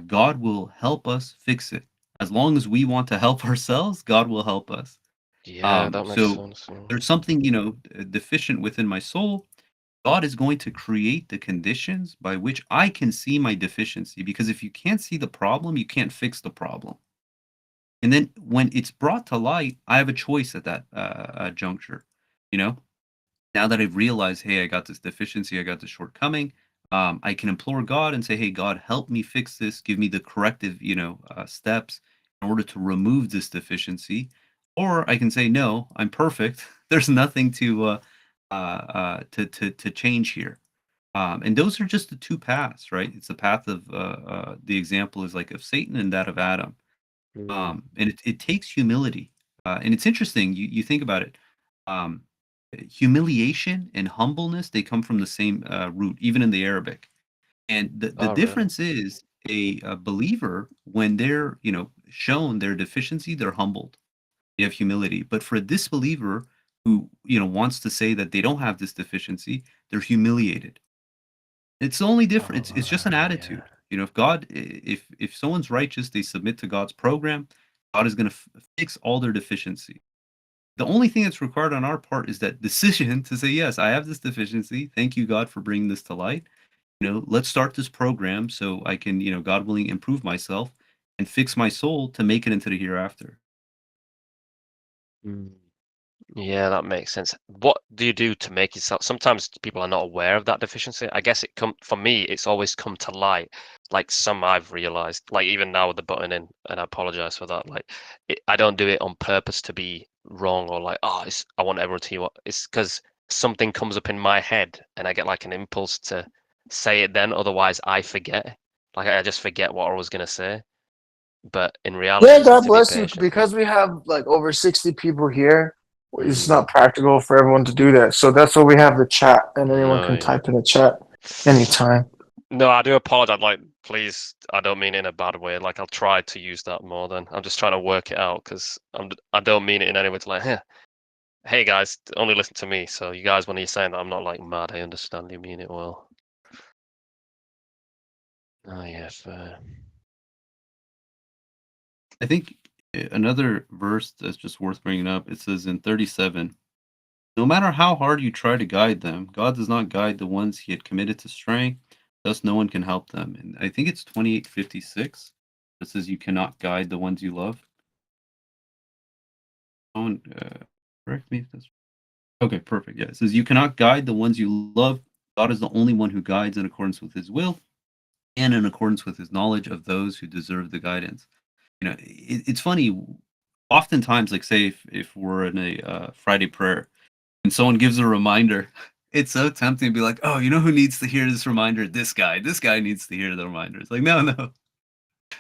God will help us fix it. As long as we want to help ourselves, God will help us. Yeah, that makes So sense. Yeah. there's something, deficient within my soul. God is going to create the conditions by which I can see my deficiency. Because if you can't see the problem, you can't fix the problem. And then when it's brought to light, I have a choice at that juncture. You know, now that I've realized, hey, I got this deficiency, I got this shortcoming, I can implore God and say, hey, God, help me fix this. Give me the corrective, steps in order to remove this deficiency. Or I can say, no, I'm perfect. There's nothing to change here. And those are just the two paths, right? It's the path of the example is like of Satan and that of Adam. And it takes humility. And it's interesting. You think about it. Um, Humiliation and humbleness, they come from the same root, even in the Arabic. And the Oh, really? difference is a believer, when they're, shown their deficiency, they're humbled. They have humility. But for a disbeliever who, wants to say that they don't have this deficiency, they're humiliated. It's the only difference. It's just an yeah. attitude. If someone's righteous, they submit to God's program. God is going to fix all their deficiency. The only thing that's required on our part is that decision to say, yes, I have this deficiency. Thank you, God, for bringing this to light. Let's start this program so I can, God willing, improve myself and fix my soul to make it into the hereafter. Yeah, that makes sense. What do you do to make yourself? Sometimes people are not aware of that deficiency. I guess for me, it's always come to light. Like some I've realized, like even now with the button in, and I apologize for that. Like, I don't do it on purpose to be wrong or like, I want everyone to hear what. It's because something comes up in my head and I get like an impulse to say it then. Otherwise, I forget. Like I just forget what I was gonna say. But in reality, Yeah, you just need God to be bless you. patient. Because we have like over 60 people here, it's Mm. not practical for everyone to do that. So that's why we have the chat, and anyone No, can yeah. type in the chat anytime. No, I do apologize. Like, please, I don't mean it in a bad way. Like, I'll try to use that more than I'm just trying to work it out because I don't mean it in any way to like, hey guys, only listen to me. So you guys, when you're saying that, I'm not like mad. I understand you mean it well. Oh yeah, fair. I think another verse that's just worth bringing up, it says in 37, no matter how hard you try to guide them, God does not guide the ones he had committed to straying, thus no one can help them. And I think it's 28:56. It says you cannot guide the ones you love. Someone correct me if that's okay, perfect. Yeah, it says you cannot guide the ones you love. God is the only one who guides in accordance with his will and in accordance with his knowledge of those who deserve the guidance. It's funny. Oftentimes, like say if we're in a Friday prayer and someone gives a reminder, it's so tempting to be like, oh, who needs to hear this reminder? This guy. This guy needs to hear the reminder. It's like, no.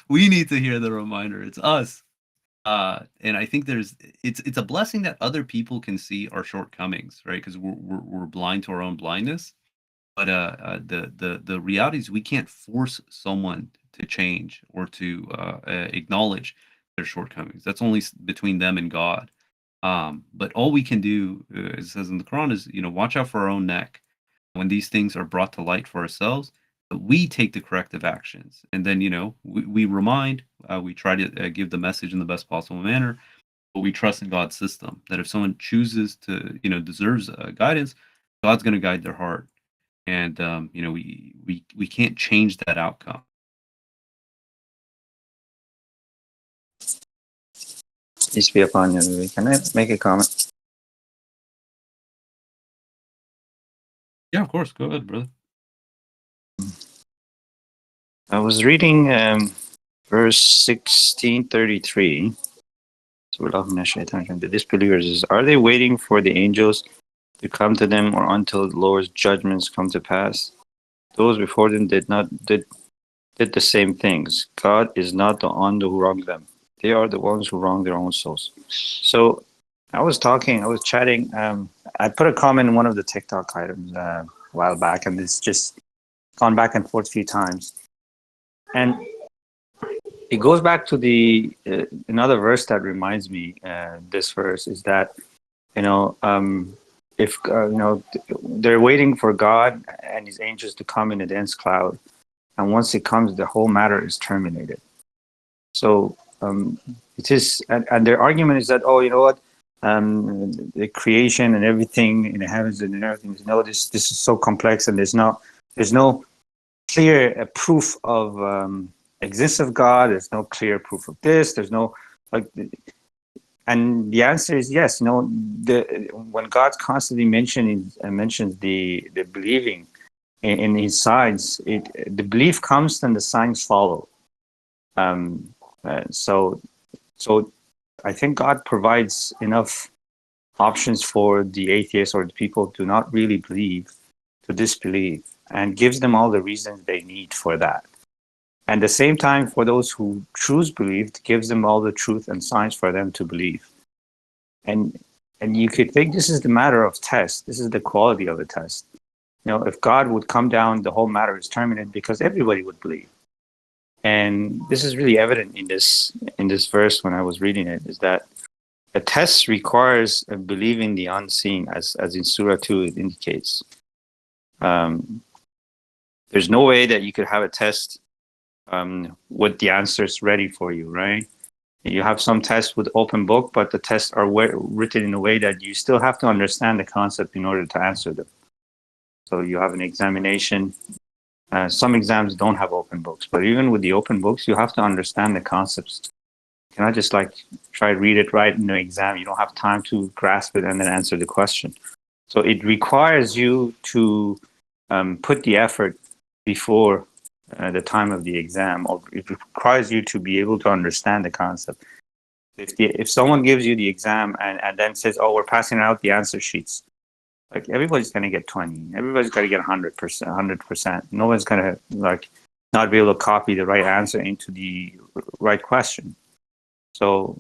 We need to hear the reminder. It's us. And I think it's a blessing that other people can see our shortcomings, right? Because we're blind to our own blindness. But the reality is we can't force someone to change or to acknowledge their shortcomings. That's only between them and God. But all we can do, as it says in the Quran, is watch out for our own neck. When these things are brought to light for ourselves, we take the corrective actions, and then we remind, we try to give the message in the best possible manner. But we trust in God's system that if someone chooses to deserves guidance, God's going to guide their heart. and we can't change that outcome. Peace be upon you. Can I make a comment? Yeah, of course. Go ahead, brother. I was reading verse 1633. The disbelievers is, are they waiting for the angels to come to them, or until the Lord's judgments come to pass? Those before them did the same things. God is not the one who wronged them. They are the ones who wrong their own souls. So I was chatting. I put a comment in one of the TikTok items a while back, and it's just gone back and forth a few times. And it goes back to the another verse that reminds me. This verse is that if they're waiting for God and His angels to come in a dense cloud, and once it comes, the whole matter is terminated. So it is, and their argument is that, oh, you know what, the creation and everything in the heavens and everything, this is so complex, and there's no clear proof of existence of God. There's no clear proof of this. There's no and the answer is yes. When God constantly mentions the believing in His signs, the belief comes and the signs follow. So I think God provides enough options for the atheists or the people who do not really believe to disbelieve, and gives them all the reasons they need for that. And at the same time, for those who choose belief, gives them all the truth and signs for them to believe. And you could think this is the matter of test. This is the quality of a test. If God would come down, the whole matter is terminated because everybody would believe. And this is really evident in this verse when I was reading it, is that a test requires believing the unseen, as in Surah 2 it indicates. There's no way that you could have a test with the answers ready for you, right? You have some tests with open book, but the tests are written in a way that you still have to understand the concept in order to answer them. So you have an examination. Some exams don't have open books, but even with the open books, you have to understand the concepts. You cannot just try to read it right in the exam. You don't have time to grasp it and then answer the question. So it requires you to put the effort before the time of the exam, or it requires you to be able to understand the concept. If someone gives you the exam and then says, "Oh, we're passing out the answer sheets," everybody's going to get 20. Everybody's got to get 100%. 100%. No one's going to not be able to copy the right answer into the right question. So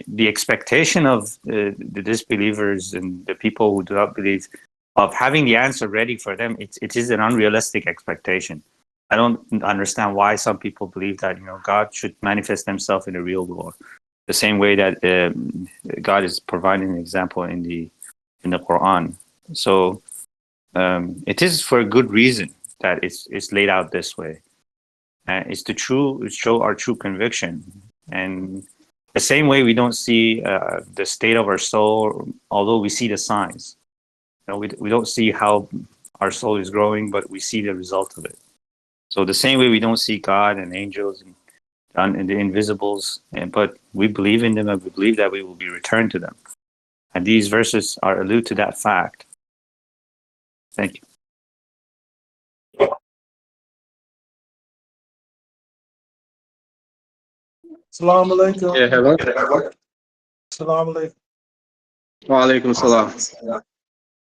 the expectation of the disbelievers and the people who do not believe of having the answer ready for them, it is an unrealistic expectation. I don't understand why some people believe that God should manifest Himself in the real world, the same way that God is providing an example in the Quran. So it is for a good reason that it's laid out this way. It's to show our true conviction, and the same way we don't see the state of our soul, although we see the signs. We don't see how our soul is growing, but we see the result of it. So the same way we don't see God and angels and the invisibles, but we believe in them and we believe that we will be returned to them. And these verses allude to that fact. Thank you. Salam alaikum. Yeah, hello. Salam alaikum. Wa alaikum salam.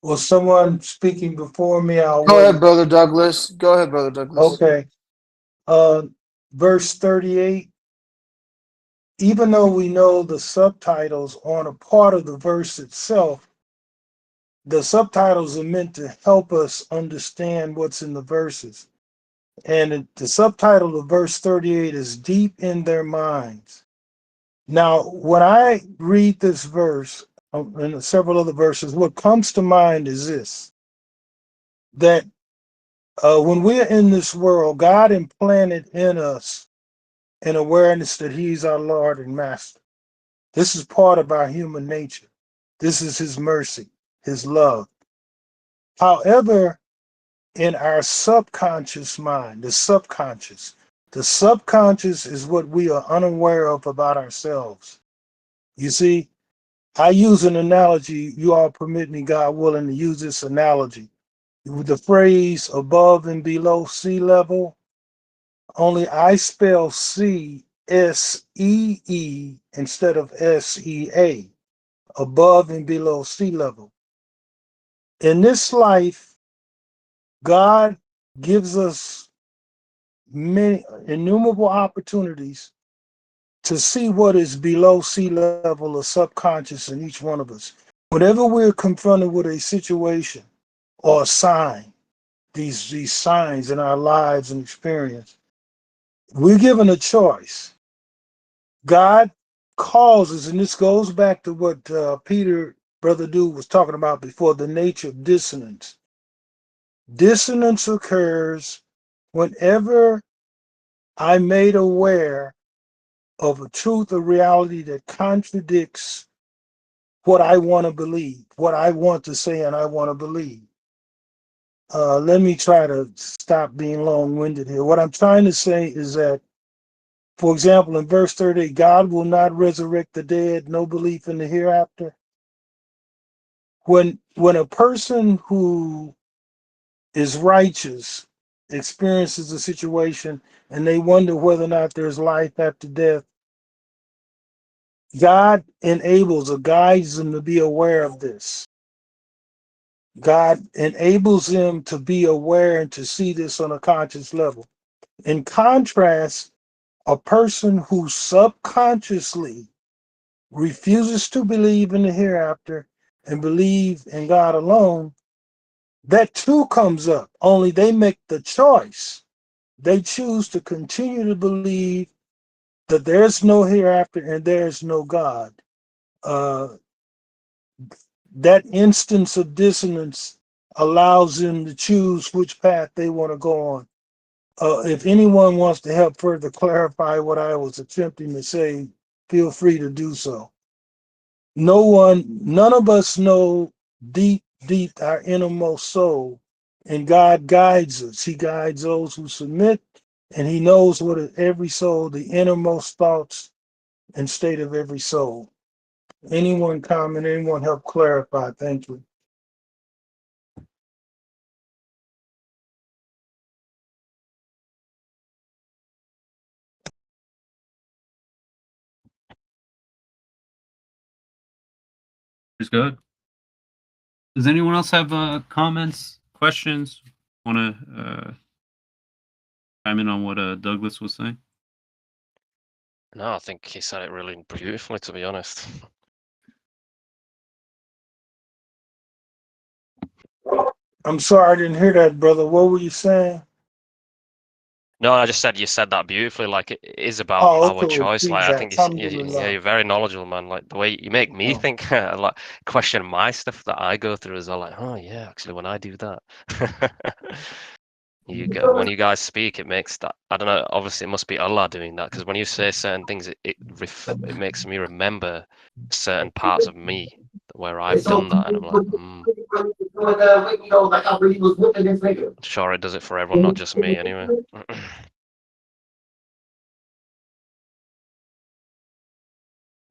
Was someone speaking before me? Go ahead, Brother Douglas. Go ahead, Brother Douglas. Okay. Verse 38. Even though we know the subtitles aren't a part of the verse itself, the subtitles are meant to help us understand what's in the verses. And the subtitle of verse 38 is Deep in Their Minds. Now, when I read this verse and several other verses, what comes to mind is this, that when we're in this world, God implanted in us an awareness that He's our Lord and Master. This is part of our human nature. This is His mercy, His love. However, in our subconscious mind, the subconscious. The subconscious is what we are unaware of about ourselves. You see, I use an analogy. You all permit me, God willing, to use this analogy. With the phrase above and below sea level, only I spell C S-E-E instead of S-E-A, above and below sea level. In this life, God gives us many innumerable opportunities to see what is below sea level or subconscious in each one of us. Whenever we're confronted with a situation or a sign, these signs in our lives and experience, we're given a choice. God causes, and this goes back to what Peter, Brother Dude, was talking about before, the nature of dissonance. Dissonance occurs whenever I'm made aware of a truth or reality that contradicts what I want to believe, what I want to say and I want to believe. Let me try to stop being long-winded here. What I'm trying to say is that, for example, in verse 38, God will not resurrect the dead, no belief in the hereafter. When a person who is righteous experiences a situation and they wonder whether or not there's life after death, God enables or guides them to be aware of this. God enables them to be aware and to see this on a conscious level. In contrast, a person who subconsciously refuses to believe in the hereafter and believe in God alone, that too comes up, only they make the choice. They choose to continue to believe that there's no hereafter and there's no God. That instance of dissonance allows them to choose which path they want to go on. If anyone wants to help further clarify what I was attempting to say, feel free to do so. None of us know deep our innermost soul, and God guides us. He guides those who submit, and he knows what is every soul, the innermost thoughts and state of every soul. Anyone comment, anyone help clarify? Thank you. It's good. Does anyone else have comments, questions? Want to chime in on what Douglas was saying? No, I think he said it really beautifully, to be honest. I'm sorry, I didn't hear that, brother. What were you saying? No, I just said you said that beautifully. Like it is about Oh, our okay. choice. Like I think Feedback. yeah, you're very knowledgeable, man. Like the way you make me think, like question my stuff that I go through as well. Like, oh yeah, actually, when I do that, when you guys speak, it makes that. I don't know. Obviously, it must be Allah doing that because when you say certain things, it makes me remember certain parts of me where I've done that, and I'm like, sure it does it for everyone, not just me, anyway.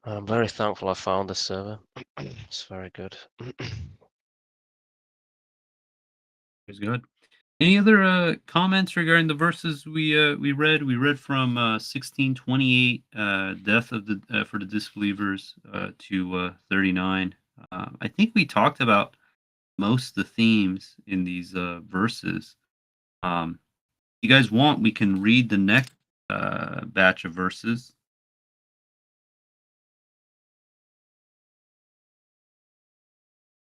I'm very thankful I found this server. It's very good. It's good. Any other comments regarding the verses we read? We read from 1628, death of the for the disbelievers, to 39. I think we talked about most of the themes in these verses. If you guys want, we can read the next batch of verses.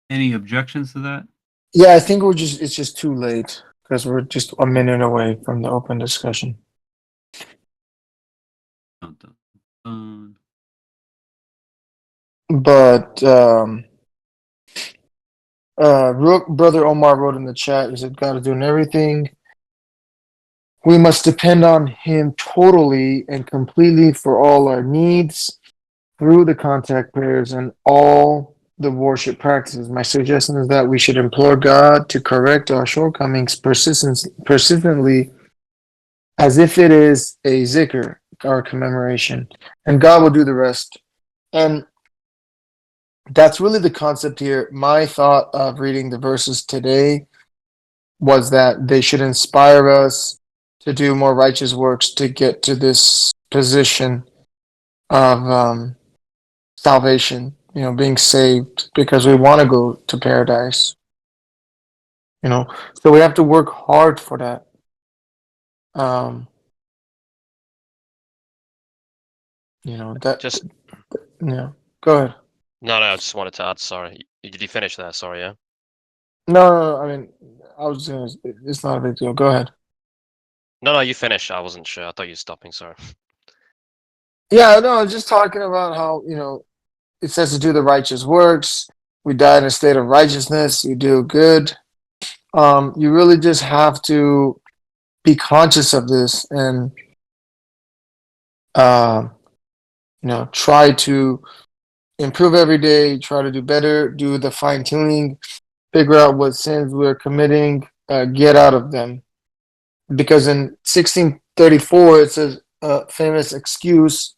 Any objections to that? Yeah, I think it's just too late because we're just a minute away from the open discussion. Dun, dun, dun. But brother Omar wrote in the chat, he said, God is doing everything. We must depend on him totally and completely for all our needs through the contact prayers and all the worship practices. My suggestion is that we should implore God to correct our shortcomings persistently, as if it is a zikr or commemoration, and God will do the rest. And that's really the concept here. My thought of reading the verses today was that they should inspire us to do more righteous works to get to this position of salvation, being saved, because we want to go to paradise, so we have to work hard for that. That Just yeah. Go ahead. no, I just wanted to add. Sorry, did you finish there? Sorry, yeah. No. I mean, I was gonna. It's not a big deal. Go ahead. No, you finished. I wasn't sure. I thought you were stopping. Sorry. Yeah, no, I was just talking about how it says to do the righteous works. We die in a state of righteousness. You do good. You really just have to be conscious of this and try to improve every day. Try to do better. Do the fine tuning. Figure out what sins we're committing. Get out of them. Because in 1634 it says a famous excuse.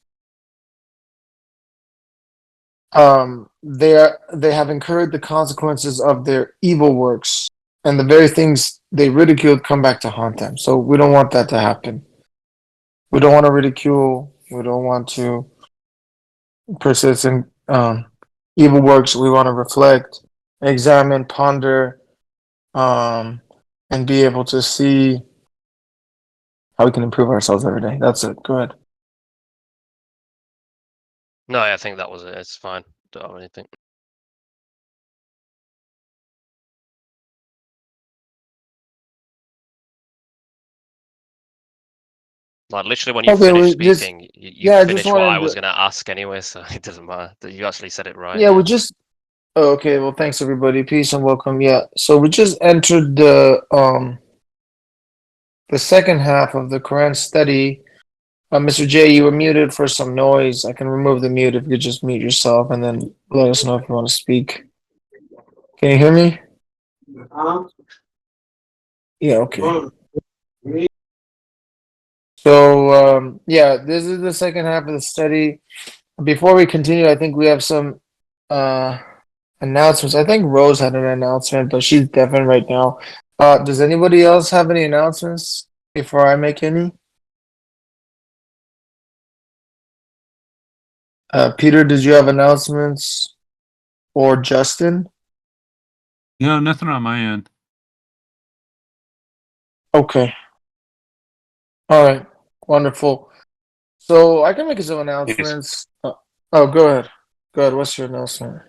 They have incurred the consequences of their evil works, and the very things they ridiculed come back to haunt them. So we don't want that to happen. We don't want to ridicule. We don't want to persist in evil works. We want to reflect, examine, ponder, and be able to see how we can improve ourselves every day. That's it. Go ahead. No, I think that was it. It's fine. Don't have anything. Like literally, when you Okay, finished we just speaking, you yeah, I just finished what I wanted was to gonna ask anyway, so it doesn't matter. You actually said it right. yeah, we just oh, okay, well thanks everybody. Peace and welcome. Yeah. So we just entered the second half of the Quran study. Mr. J, you were muted for some noise. I can remove the mute if you could just mute yourself and then let us know if you want to speak. Can you hear me? Yeah, okay. So, yeah, this is the second half of the study. Before we continue, I think we have some announcements. I think Rose had an announcement, but she's deafened right now. Does anybody else have any announcements before I make any? Peter, did you have announcements? Or Justin? No, nothing on my end. Okay. All right. Wonderful. So I can make some announcements. Oh, go ahead. Go ahead. What's your announcement?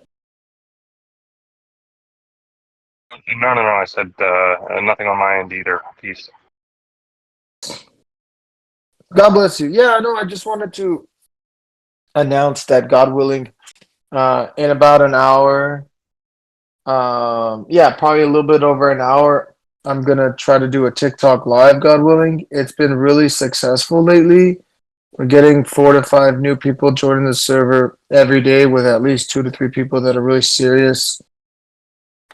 No. I said nothing on my end either. Peace. God bless you. Yeah, no, I just wanted to announce that God willing, in about an hour, yeah, probably a little bit over an hour, I'm gonna try to do a TikTok live, God willing. It's been really successful lately. We're getting 4 to 5 new people joining the server every day, with at least 2 to 3 people that are really serious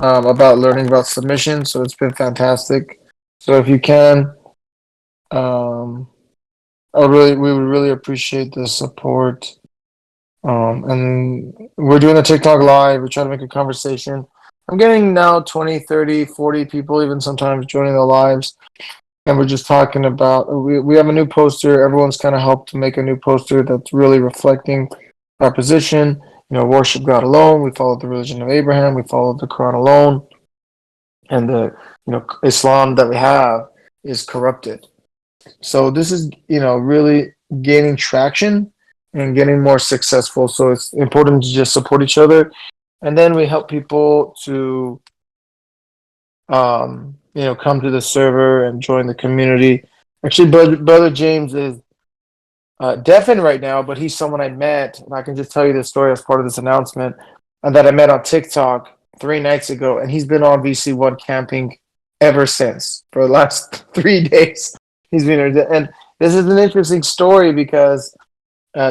about learning about submission. So it's been fantastic. So if you can, we would really appreciate the support. And we're doing a TikTok live. We're trying to make a conversation. I'm getting now 20, 30, 40 people even sometimes joining the lives. And we're just talking about, we have a new poster. Everyone's kind of helped to make a new poster that's really reflecting our position. Worship God alone. We follow the religion of Abraham. We follow the Quran alone. And the, Islam that we have is corrupted. So this is, really gaining traction and getting more successful. So it's important to just support each other. And then we help people to, come to the server and join the community. Actually, Brother James is deafened right now, but he's someone I met. And I can just tell you this story as part of this announcement, and that I met on TikTok 3 nights ago. And he's been on VC1 camping ever since for the last 3 days. He's been there. And this is an interesting story because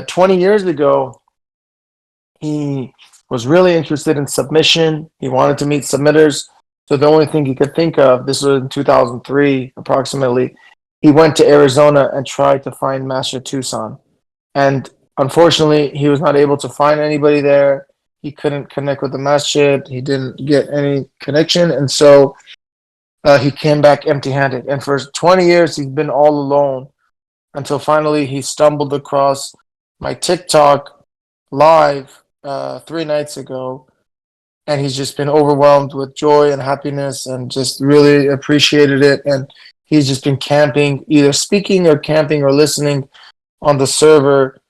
20 years ago, he was really interested in submission. He wanted to meet submitters. So the only thing he could think of, this was in 2003 approximately, he went to Arizona and tried to find Master Tucson. And unfortunately, he was not able to find anybody there. He couldn't connect with the masjid. He didn't get any connection. And so he came back empty handed. And for 20 years, he's been all alone until finally he stumbled across my TikTok live 3 nights ago. And he's just been overwhelmed with joy and happiness and just really appreciated it. And he's just been camping, either speaking or camping or listening on the server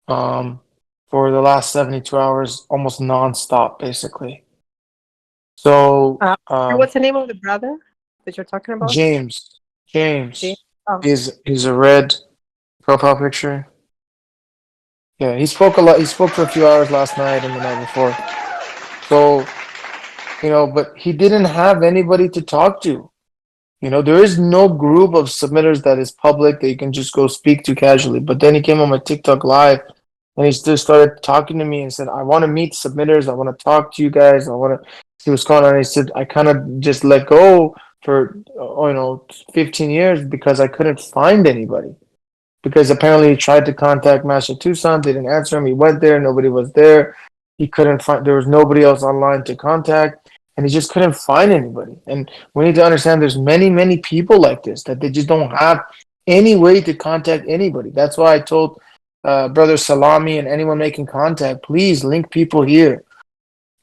for the last 72 hours, almost nonstop, basically. So, what's the name of the brother that you're talking about? James. James? Oh. He's a red profile picture. Yeah, he spoke a lot. He spoke for a few hours last night and the night before. So, but he didn't have anybody to talk to. There is no group of submitters that is public that you can just go speak to casually. But then he came on my TikTok live and he just started talking to me and said, I want to meet submitters. I want to talk to you guys. I want to see what's going on. He said, I kind of just let go for, 15 years because I couldn't find anybody. Because apparently he tried to contact Master Tucson. They didn't answer him. He went there. Nobody was there. He couldn't find, there was nobody else online to contact. And he just couldn't find anybody. And we need to understand there's many, many people like this, that they just don't have any way to contact anybody. That's why I told Brother Salami and anyone making contact, please link people here.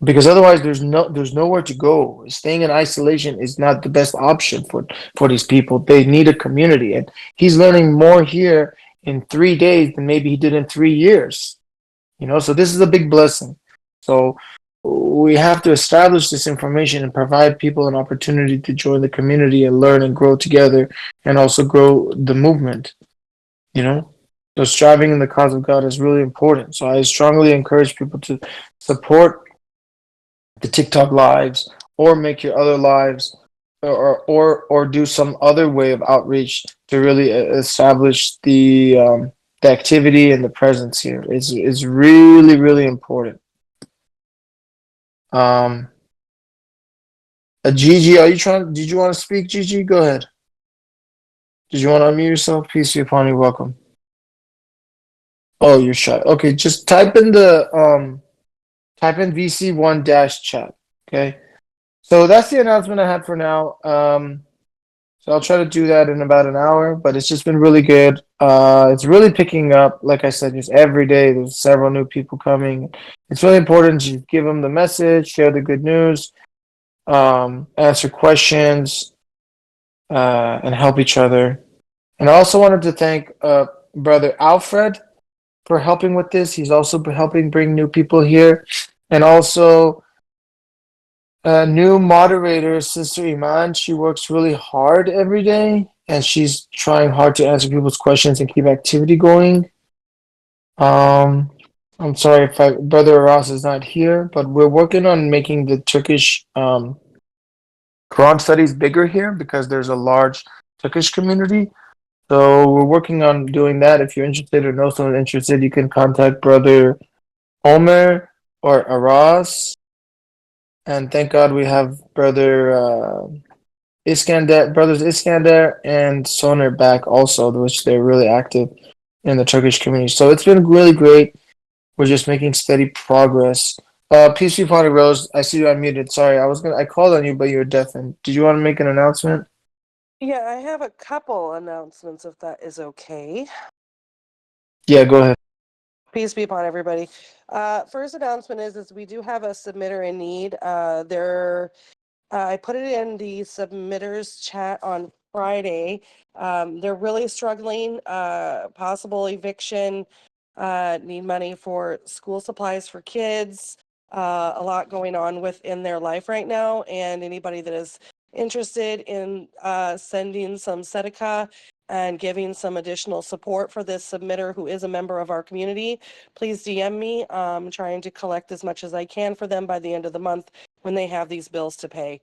Because otherwise there's nowhere to go. Staying in isolation is not the best option for these people. They need a community. And he's learning more here in 3 days than maybe he did in 3 years. So this is a big blessing. So we have to establish this information and provide people an opportunity to join the community and learn and grow together and also grow the movement. So striving in the cause of God is really important. So I strongly encourage people to support the TikTok lives or make your other lives or do some other way of outreach to really establish the activity and the presence here. It's really, really important. Gigi, did you want to speak, Gigi? Go ahead. Did you want to unmute yourself? Peace be upon you. Welcome. Oh, you're shy. Okay, just type in VC1 chat. Okay. So that's the announcement I had for now. So I'll try to do that in about an hour, but it's just been really good. It's really picking up. Like I said, just every day there's several new people coming. It's really important to give them the message, share the good news, answer questions, and help each other. And I also wanted to thank Brother Alfred for helping with this. He's also helping bring new people here. And also new moderator, Sister Iman. She works really hard every day, and she's trying hard to answer people's questions and keep activity going. I'm sorry if Brother Ross is not here, but we're working on making the Turkish Quran studies bigger here because there's a large Turkish community. So we're working on doing that. If you're interested or know someone interested, you can contact Brother Omer or Aras. And thank God we have brothers Iskander and Soner back also, which they're really active in the Turkish community. So it's been really great. We're just making steady progress. Peace be upon you, Rose. I see you unmuted. Sorry, I called on you, but you're deafened. Did you want to make an announcement? Yeah, I have a couple announcements if that is okay. Yeah, go ahead. Peace be upon everybody. First announcement is we do have a submitter in need. I put it in the submitters chat on Friday. They're really struggling, possible eviction, need money for school supplies for kids, a lot going on within their life right now. And anybody that is interested in sending some tzedakah and giving some additional support for this submitter who is a member of our community, please DM me. I'm trying to collect as much as I can for them by the end of the month when they have these bills to pay.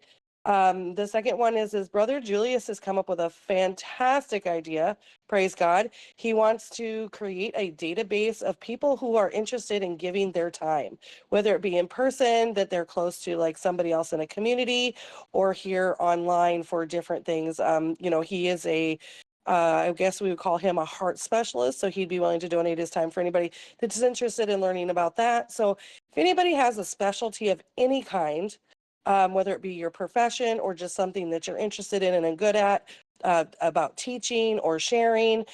The second one is Brother Julius has come up with a fantastic idea. Praise God. He wants to create a database of people who are interested in giving their time, whether it be in person, that they're close to like somebody else in a community, or here online for different things. He is I guess we would call him a heart specialist. So he'd be willing to donate his time for anybody that's interested in learning about that. So if anybody has a specialty of any kind, whether it be your profession or just something that you're interested in and are good at, about teaching or sharing,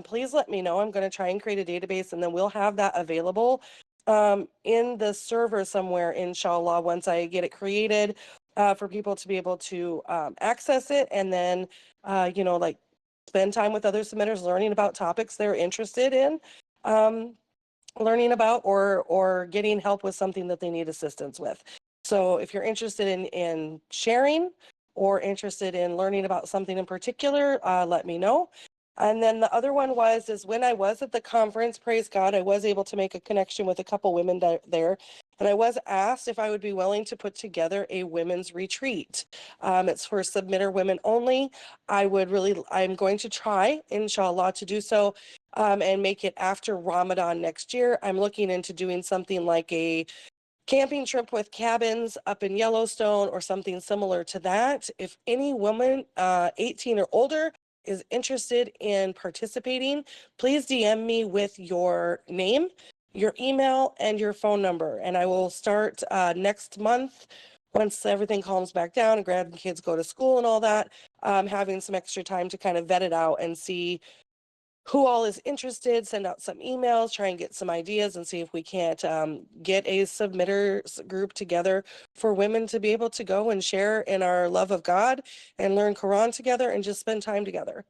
please let me know. I'm going to try and create a database, and then we'll have that available in the server somewhere, inshallah, once I get it created, for people to be able to access it, and then, like spend time with other submitters learning about topics they're interested in. Learning about or getting help with something that they need assistance with. So if you're interested in sharing or interested in learning about something in particular, let me know. And then the other one is when I was at the conference, praise God, I was able to make a connection with a couple women there. And I was asked if I would be willing to put together a women's retreat. It's for submitter women only. I'm going to try, inshallah, to do so, and make it after Ramadan next year. I'm looking into doing something like a camping trip with cabins up in Yellowstone or something similar to that. If any woman 18 or older is interested in participating, please DM me with your name, your email, and your phone number. And I will start next month, once everything calms back down and grandkids go to school and all that, having some extra time to kind of vet it out and see who all is interested, send out some emails, try and get some ideas, and see if we can't get a submitters group together for women to be able to go and share in our love of God and learn Quran together and just spend time together.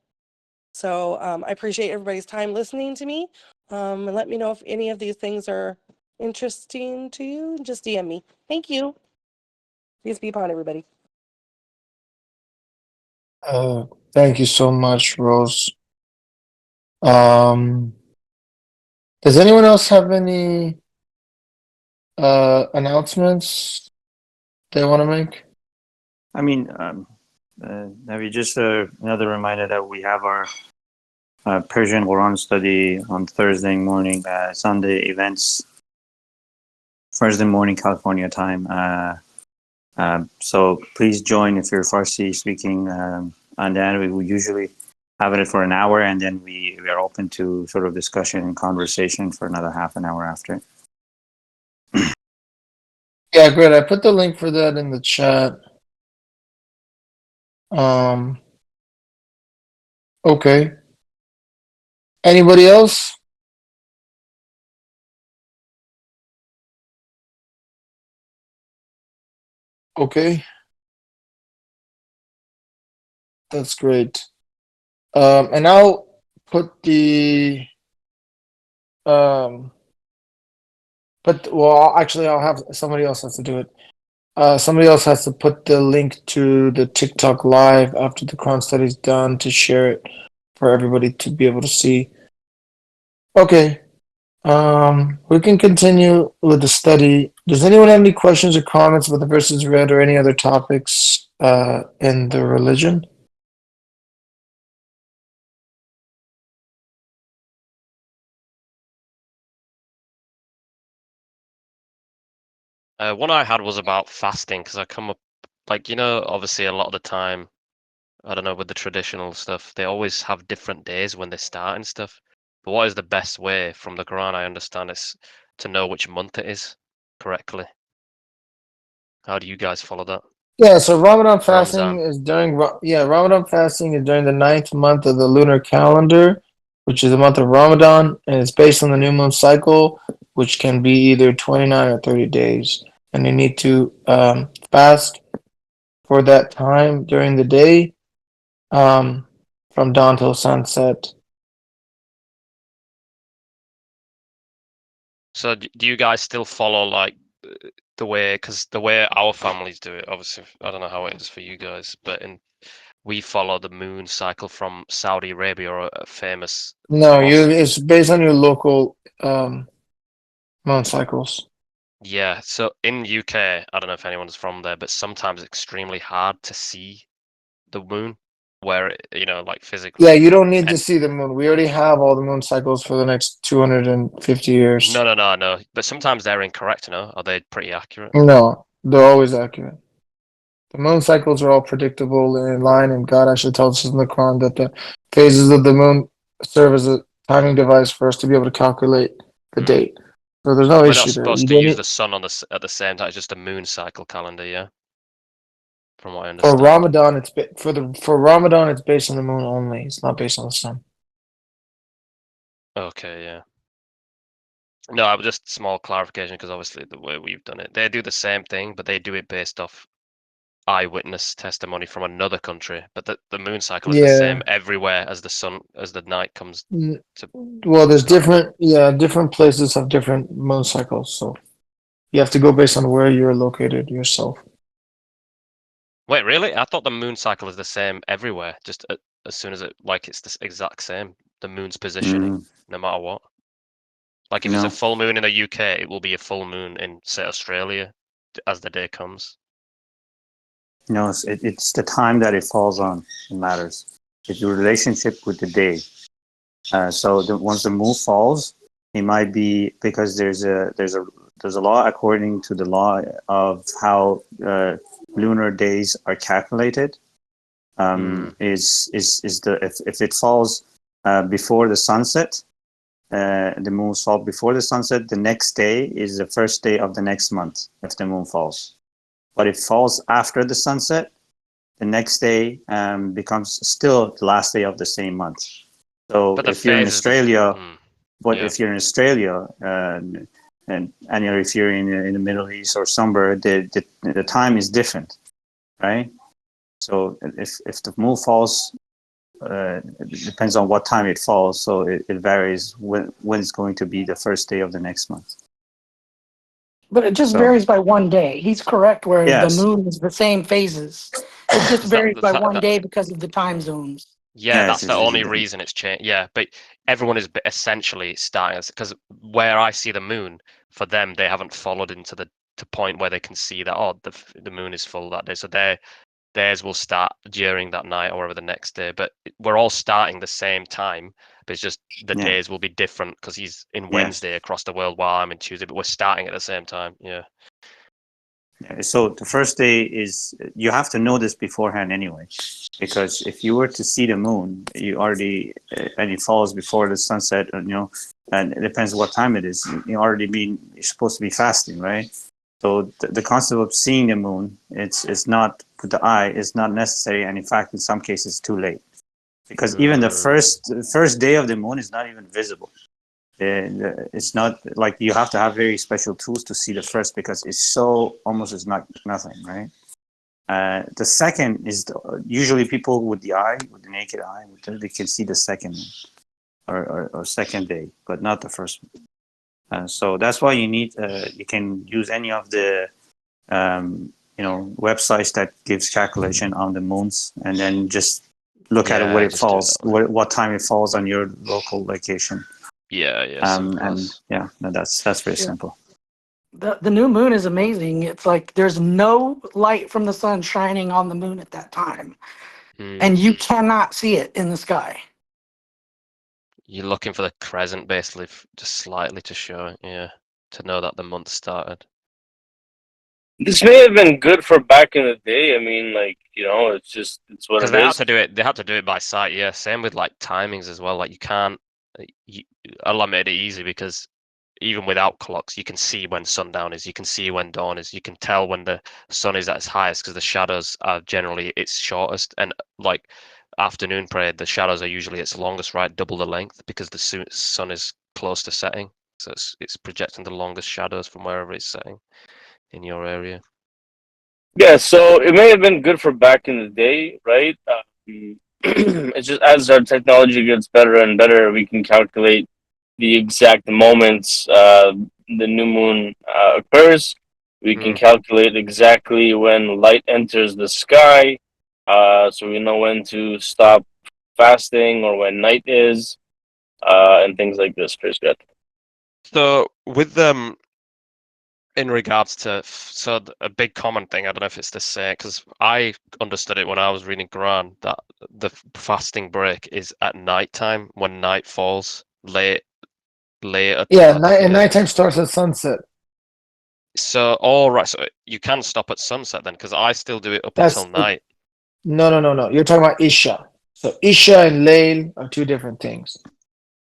So I appreciate everybody's time listening to me. And let me know if any of these things are interesting to you. Just DM me. Thank you. Peace be upon everybody. Thank you so much, Rose. Does anyone else have any announcements they want to make? I mean, maybe just another reminder that we have our Persian Quran study on Thursday morning, Sunday events, Thursday morning California time. So please join if you're Farsi speaking. And then we usually have it for an hour, and then we are open to sort of discussion and conversation for another half an hour after. Yeah, great. I put the link for that in the chat. Okay. Anybody else? Okay. That's great. And I'll put the actually I'll have somebody else has to do it. Somebody else has to put the link to the TikTok live after the Quran study's done to share it for everybody to be able to see. Okay. We can continue with the study. Does anyone have any questions or comments about the verses read or any other topics in the religion? One I had was about fasting because I come up, like, obviously a lot of the time, I don't know, with the traditional stuff, they always have different days when they start and stuff. But what is the best way from the Quran? I understand it's to know which month it is correctly. How do you guys follow that? Yeah, so Ramadan fasting Ramzan. is Ramadan fasting is during the 9th month of the lunar calendar, which is the month of Ramadan, and it's based on the new moon cycle, which can be either 29 or 30 days. And you need to fast for that time during the day, from dawn till sunset. So do you guys still follow like the way, because the way our families do it, obviously, I don't know how it is for you guys, but we follow the moon cycle from Saudi Arabia, or a famous No, mosque. it's based on your local moon cycles. Yeah, so in UK, I don't know if anyone's from there, but sometimes it's extremely hard to see the moon, where like physically. Yeah, you don't need to And see the moon. We already have all the moon cycles for the next 250 years. no. But sometimes they're incorrect, Are they pretty accurate? No, they're always accurate. The moon cycles are all predictable and in line, and God actually tells us in the Quran that the phases of the moon serve as a timing device for us to be able to calculate the Mm. date. So there's no We're not issue there. supposed You to don't use need the sun at the same time. It's just a moon cycle calendar, yeah. From what I for understand. Ramadan. For Ramadan. It's based on the moon only. It's not based on the sun. Okay, yeah. No, I was just small clarification because obviously the way we've done it, they do the same thing, but they do it based off eyewitness testimony from another country. But the moon cycle is the Yeah. same everywhere as the night comes to. Well, there's start. different places have different moon cycles, so you have to go based on where you're located yourself. Wait, really? I thought the moon cycle is the same everywhere. Just as soon as it's the exact same. The moon's positioning, no matter what. Like if it's a No, full moon in the UK, it will be a full moon in say Australia as the day comes. no, it's the time that it falls on. It matters. It's your relationship with the day. So once the moon falls, it might be because there's a law according to the law of how lunar days are calculated. Is the if it falls before the sunset, the moon falls before the sunset. The next day is the first day of the next month if the moon falls. But if it falls after the sunset, the next day becomes still the last day of the same month. So But the if you're in phase is the Australia, but yeah. if you're in Australia and if you're in the Middle East or somewhere, the time is different, right? So if the moon falls, it depends on what time it falls. So it varies when it's going to be the first day of the next month. But it just So varies by one day. He's correct where the yes, moon is the same phases. It just varies by one day because of the time zones. Yeah, yes, that's the only reason it's changed. Yeah, but everyone is essentially starting because where I see the moon, for them, they haven't followed into the point where they can see that the moon is full that day. So theirs will start during that night or whatever the next day. But we're all starting the same time, but it's just the yeah. days will be different because he's in Yes. Wednesday across the world while I'm in Tuesday. But we're starting at the same time. Yeah. So the first day is, you have to know this beforehand anyway, because if you were to see the moon, you already and it falls before the sunset, and and it depends what time it is. You're supposed to be fasting, right? So the concept of seeing the moon, it's not with the eye, is not necessary, and in fact, in some cases, too late, because even the first day of the moon is not even visible. It's not like you have to have very special tools to see the first, because it's so almost is not nothing, right? The second is usually people with the naked eye, they can see the second or second day, but not the first one. So that's why you need you can use any of the websites that gives calculation on the moons, and then just look at it when it falls, what time it falls on your local location. Yeah. No, that's very simple. The new moon is amazing. It's like there's no light from the sun shining on the moon at that time. And you cannot see it in the sky. You're looking for the crescent, basically, just slightly to show it, yeah, to know that the month started. This may have been good for back in the day. I mean, it's what Because it they is. had to do it. They had to do it by sight. Yeah, same with like timings as well. Like you can't. Allah made it easy because even without clocks, you can see when sundown is. You can see when dawn is. You can tell when the sun is at its highest because the shadows are generally its shortest. And like afternoon prayer, the shadows are usually its longest, right? Double the length because the sun is close to setting, so it's projecting the longest shadows from wherever it's setting in your area. Yeah, so it may have been good for back in the day, right? It's just as our technology gets better and better, we can calculate the exact moments the new moon occurs. We can calculate exactly when light enters the sky, so we know when to stop fasting or when night is, and things like this. Praise God. So with in regards to a big common thing, I don't know if it's the same, because I understood it when I was reading Quran, that the fasting break is at night time, when night falls late at Yeah, nighttime starts at sunset. So all right, so you can stop at sunset then, because I still do it up until night. No. You're talking about Isha. So Isha and Layl are two different things,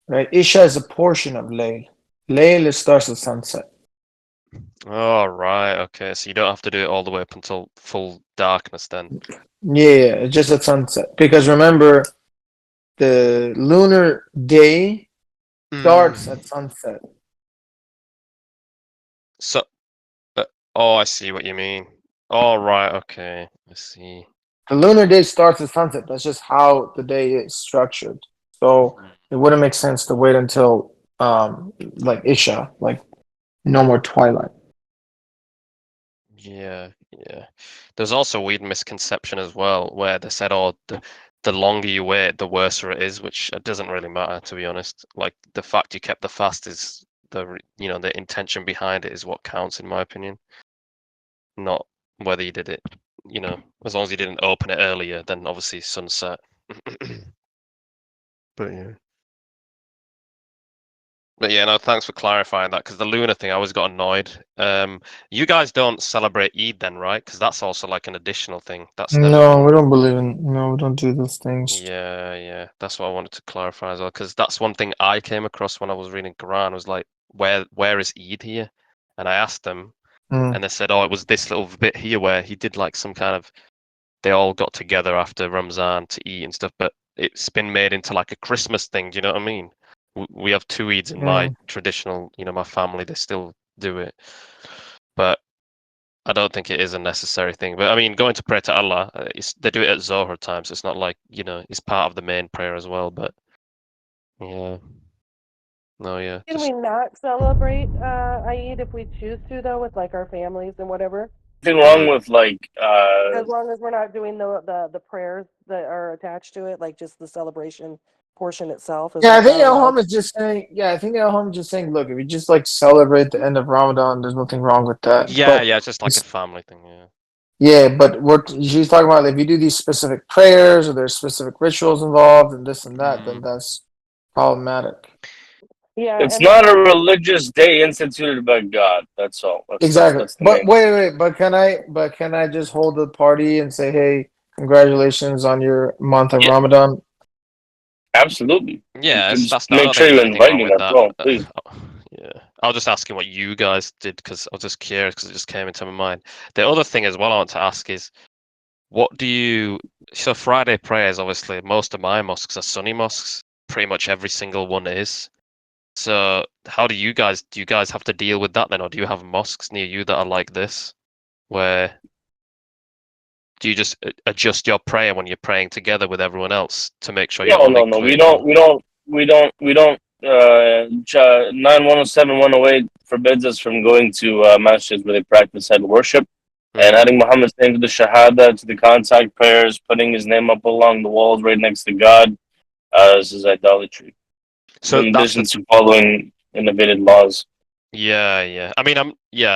right? Isha is a portion of Layl. Layl starts at sunset. Oh, right, okay. So you don't have to do it all the way up until full darkness then. Yeah, just at sunset. Because remember, the lunar day starts at sunset. So, oh, I see what you mean. All right, okay, I see. The lunar day starts at sunset. That's just how the day is structured. So it wouldn't make sense to wait until like Isha, like no more twilight. Yeah. There's also a weird misconception as well, where they said, "Oh, the longer you wait, the worse it is," which doesn't really matter, to be honest. Like the fact you kept the fast is the intention behind it is what counts, in my opinion. Not whether you did it, as long as you didn't open it earlier, then obviously sunset. But yeah. But yeah, no, thanks for clarifying that, because the lunar thing, I always got annoyed. You guys don't celebrate Eid then, right? Because that's also like an additional thing. That's never No, been. we don't believe in. No, we don't do those things. Yeah. That's what I wanted to clarify as well, because that's one thing I came across when I was reading Quran. Was like, where is Eid here? And I asked them, and they said, oh, it was this little bit here where he did like some kind of. They all got together after Ramzan to eat and stuff, but it's been made into like a Christmas thing. Do you know what I mean? We have two Eids in my traditional, my family. They still do it, but I don't think it is a necessary thing. But I mean, going to pray to Allah, they do it at Zohar time, so it's not like it's part of the main prayer as well. But yeah, no, yeah. Can we not celebrate Eid if we choose to, though, with like our families and whatever? Nothing wrong with like As long as we're not doing the prayers that are attached to it, like just the celebration portion itself. Is Yeah, I that think not allowed? Elham is just saying. Yeah, I think Elham is just saying. Look, if you just like celebrate the end of Ramadan, there's nothing wrong with that. Yeah, it's just like a family thing. Yeah. Yeah, but what she's talking about, if you do these specific prayers or there's specific rituals involved and this and that, then that's problematic. Yeah, it's not a religious day instituted by God. That's all. Exactly. That's the But main. wait. But can I just hold the party and say, hey, congratulations on your month of Ramadan? Absolutely. Yeah, Just I make don't sure think you there's anything invite wrong me. with That's that. all, please. Yeah, I was just asking what you guys did because I was just curious because it just came into my mind. The other thing as well I want to ask is, what do you? So Friday prayers, obviously, most of my mosques are Sunni mosques. Pretty much every single one is. So how do you guys have to deal with that then, or do you have mosques near you that are like this, where do you just adjust your prayer when you're praying together with everyone else to make sure you're only No. We clear? don't. 9107 108 forbids us from going to masjids where they practice head worship and adding Muhammad's name to the shahada, to the contact prayers, putting his name up along the walls right next to God. This is idolatry. So in addition to following innovated laws. Yeah. I mean,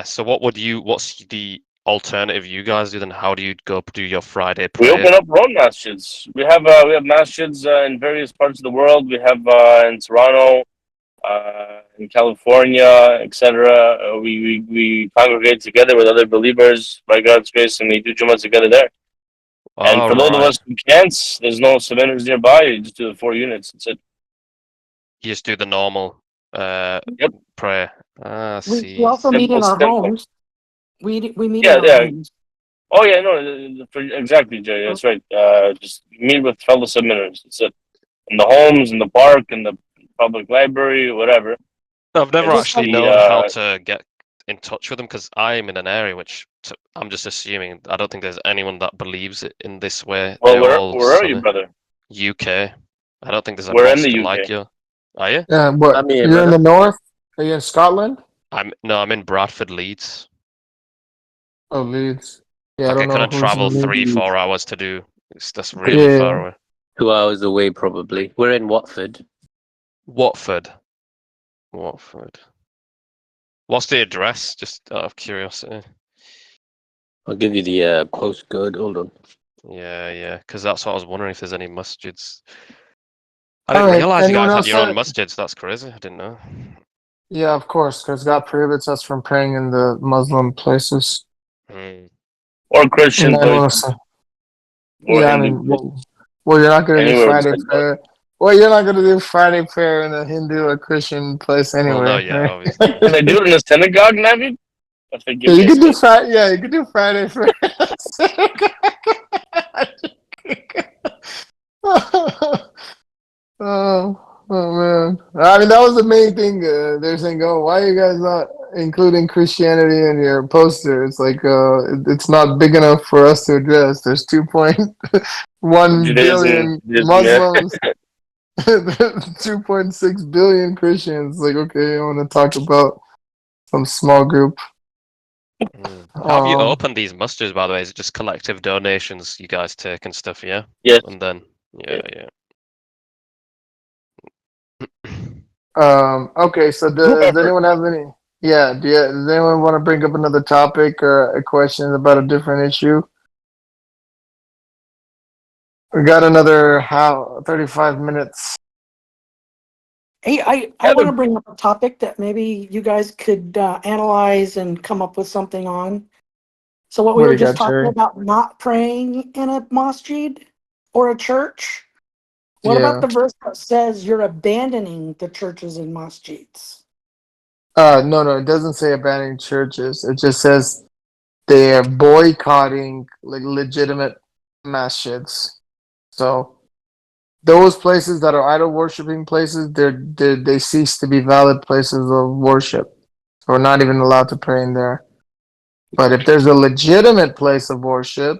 so what's the alternative you guys do then? How do you go do your Friday We prayers? open up our own masjids. We have masjids in various parts of the world. We have in Toronto, in California, etc. We congregate together with other believers by God's grace, and we do Jummah together there. And for those of us who can't, there's no submitters nearby. You just do the 4 units. That's it. You just do the normal prayer. We also meet in our homes. We meet in our homes. Oh yeah, no, exactly, Jay. That's right. Just meet with fellow submitters. That's it. In the homes, in the park, in the public library, whatever. I've never actually known how to get in touch with them because I'm in an area which I'm just assuming. I don't think there's anyone that believes it in this way. Well, where are you, brother? UK. I don't think there's a We're in mosque the UK. like you. Are you? What? You're in the north? Are you in Scotland? I'm in Bradford, Leeds. Oh, Leeds. Yeah, Like I don't know couldn't who's travel in 3-4 hours to do. That's really far away. 2 hours away, probably. We're in Watford. Watford. What's the address? Just out of curiosity. I'll give you the postcode. Hold on. Yeah, because that's what I was wondering if there's any masjids. I All didn't right. realize you Anyone guys had else? your own masjids. That's crazy. I didn't know. Yeah, of course, because God prohibits us from praying in the Muslim places. Hmm. Or Christian Anyone places, else? or Yeah, I Hindu mean, places, well, you're not going to do anywhere Friday besides God. prayer. Well, you're not going to do Friday prayer in a Hindu or Christian place Well, no, anyway, yeah, right? obviously. Can I do it in a synagogue, Navi? If they give Yeah, me you a could do space. Friday. Yeah, you could do Friday prayer. Oh, oh man! I mean, that was the main thing. They're saying, "Oh, why are you guys not including Christianity in your poster?" It's like, it's not big enough for us to address. There's 2.1 Judaism, billion yeah. Muslims, 2.6 billion Christians. Like, okay, I want to talk about some small group. How have you Um, opened these masjids, by the way? Is it just collective donations you guys take and stuff, yeah? Yes. And then, yeah. Okay, so Group does effort. anyone have any? Yeah, does anyone want to bring up another topic or a question about a different issue? We got another 35 minutes. Hey, I want to bring up a topic that maybe you guys could analyze and come up with something on. So what we What do were you just got, talking Jerry? about, not praying in a masjid or a church. What about Yeah. the verse that says you're abandoning the churches and masjids? No, it doesn't say abandoning churches. It just says they are boycotting like legitimate masjids. So those places that are idol worshiping places, they cease to be valid places of worship. So we're not even allowed to pray in there. But if there's a legitimate place of worship,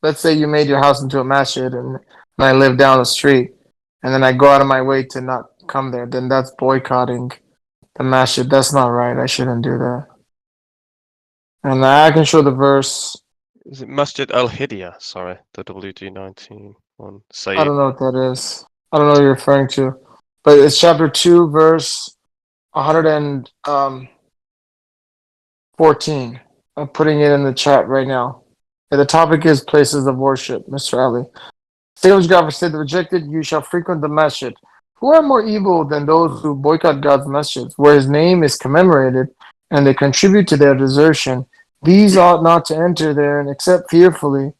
let's say you made your house into a masjid and I live down the street, and then I go out of my way to not come there, then that's boycotting the masjid. That's not right. I shouldn't do that. And I can show the verse. Is it Masjid Al-Hidya? Sorry, the WD19 one. I Sayyid. don't know what that is. I don't know what you're referring to. But it's chapter 2, verse 114. I'm putting it in the chat right now. And the topic is places of worship, Mr. Ali. Sailors God said the rejected, you shall frequent the masjid. Who are more evil than those who boycott God's masjids, where his name is commemorated, and they contribute to their desertion? These ought not to enter there and accept fearfully.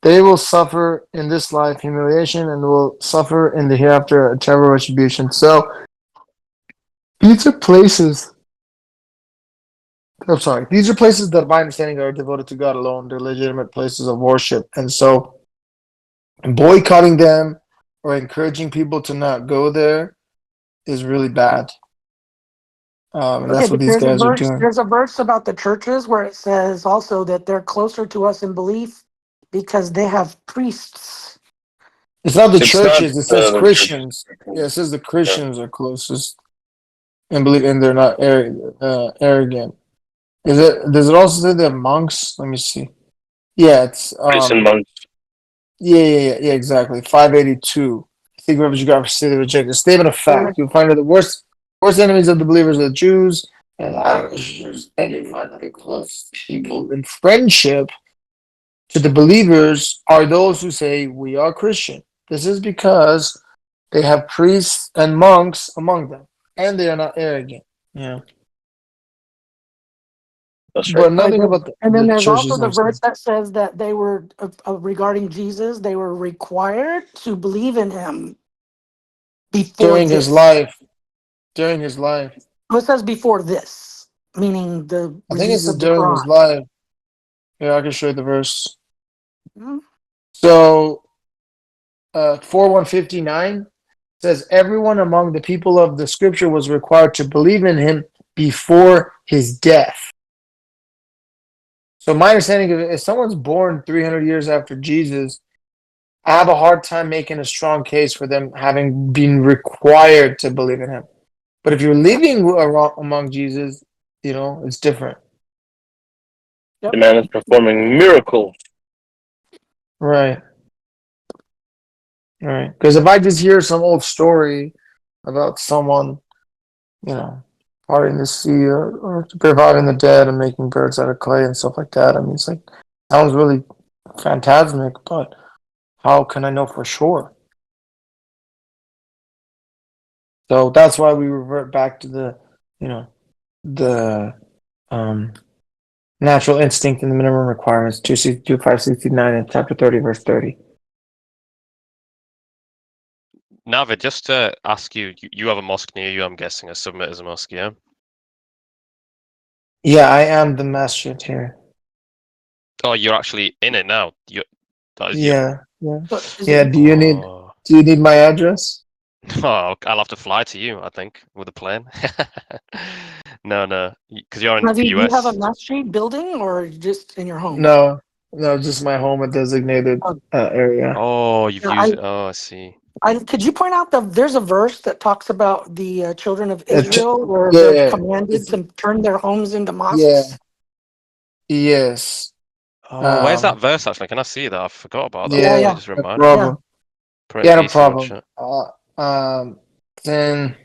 They will suffer in this life humiliation and will suffer in the hereafter a terrible retribution. So these are places. I'm sorry. These are places that, my understanding, are devoted to God alone. They're legitimate places of worship, and so boycotting them or encouraging people to not go there is really bad. And Okay, that's what but these guys are doing. there's a verse about the churches where it says also that they're closer to us in belief because they have priests. It's not the It's not churches, it says the church. Christians. Yeah, it says the Christians are closest and believe, and they're not arrogant. Does it also say they're monks? Let me see. Yeah, it's Priests and monks. yeah, exactly. 582. I think whoever you got for city rejected. Statement of fact. You'll find that the worst enemies of the believers are the Jews and Irishers, and you find that the close people in friendship to the believers are those who say we are Christian. This is because they have priests and monks among them, and they are not arrogant. Yeah. That's right. But nothing about And then the there's also churches the verse themselves. that says that they were regarding Jesus, they were required to believe in him before During his this. life. During his life. Well, it says before this, meaning the I think it release says of the during his Quran. life. Yeah, I can show you the verse. Mhm. So 4159 says everyone among the people of the scripture was required to believe in him before his death. So my understanding of it, if someone's born 300 years after Jesus, I have a hard time making a strong case for them having been required to believe in him. But if you're living among Jesus, it's different. The man is performing miracles. Right. Because if I just hear some old story about someone, parting the sea or reviving the dead and making birds out of clay and stuff like that. I mean, it's like sounds really phantasmic, but how can I know for sure? So that's why we revert back to the natural instinct and the minimum requirements, 262, 569, and chapter 30, verse 30. Navid, just to ask you, you have a mosque near you, I'm guessing, a submitter's mosque, yeah? Yeah, I am the masjid here. Oh, you're actually in it now. That is you. Yeah, yeah. But is Yeah, it, do you need my address? Oh, I'll have to fly to you, I think, with a plane. No, because you're in do the you have a US. masjid building or just in your home? No, no, just my home, a designated Oh. area. Oh, you've Yeah, used it. Oh, I see. could you point out there's a verse that talks about the children of It, Israel where they're yeah, commanded it's to turn their homes into yeah, mosques? yes. Oh, where's that verse actually? Can I see that? I forgot about that. Yeah, Yeah, You yeah, just no reminded me. yeah. problem. Put it in Yeah, no Discord problem. chat. Then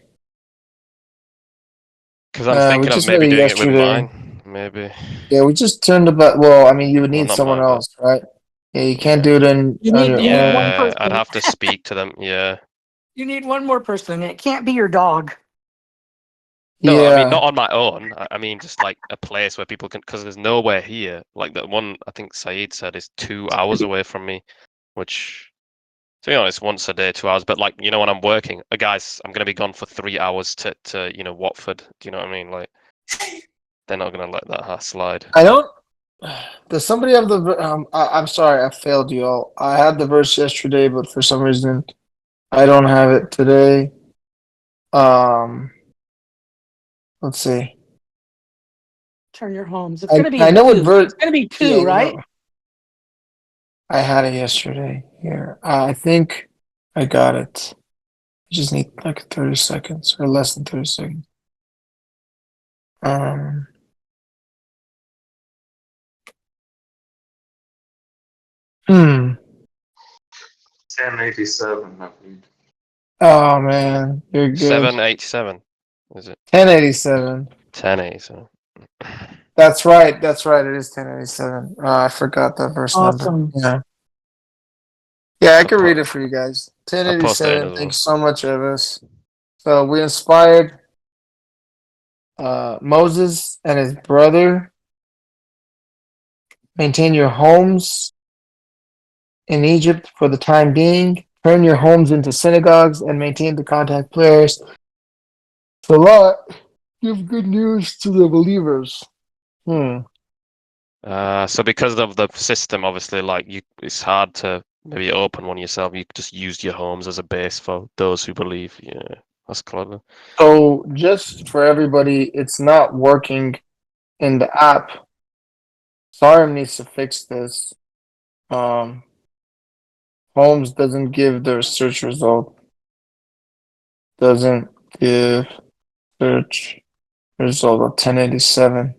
Because I'm we thinking of just read maybe it doing it with yesterday. mine. Maybe. Yeah, we just turned about. Well, I mean, you would Well, need not someone mine, but else, right? Yeah, you can't yeah. do it on your You need own. one Yeah, I'd person. have to speak to them. Yeah. You need one more person. It can't be your dog. No, I mean, Yeah, not on my own. I mean, just like a place where people can, because there's nowhere here. Like that one, I think Saeed said is 2 hours away from me, which, to be honest, once a day, 2 hours. But like, when I'm working, guys, I'm gonna be gone for 3 hours to Watford. Do you know what I mean? Like, they're not gonna let that slide. I don't. Does somebody have the? I'm sorry, I failed you all. I had the verse yesterday, but for some reason, I don't have it today. Let's see. Turn your homes. It's gonna I be know what two. verse. It's gonna be Yeah, two, right? I had it yesterday. Here, I think I got it. I just need like 30 seconds or less than 30 seconds. Um. Hmm. 1087, I believe. Oh man, you're good. 787, is it? 1087. 1087. That's right. That's right. It is 1087. I forgot that verse number. Awesome. Yeah. Yeah, I I can put read it for you guys. I posted it in 1087. as well. Thanks so much, Evis. So we inspired Moses and his brother. Maintain your homes in Egypt for the time being. Turn your homes into synagogues and maintain the contact prayers. Salah, give good news to the believers. So because of the system, obviously, like it's hard to maybe open one yourself. You just used your homes as a base for those who believe. Yeah, that's clever. So just for everybody, it's not working in the app. Sarim needs to fix this. Holmes doesn't give the search result. Doesn't give search result of 1087.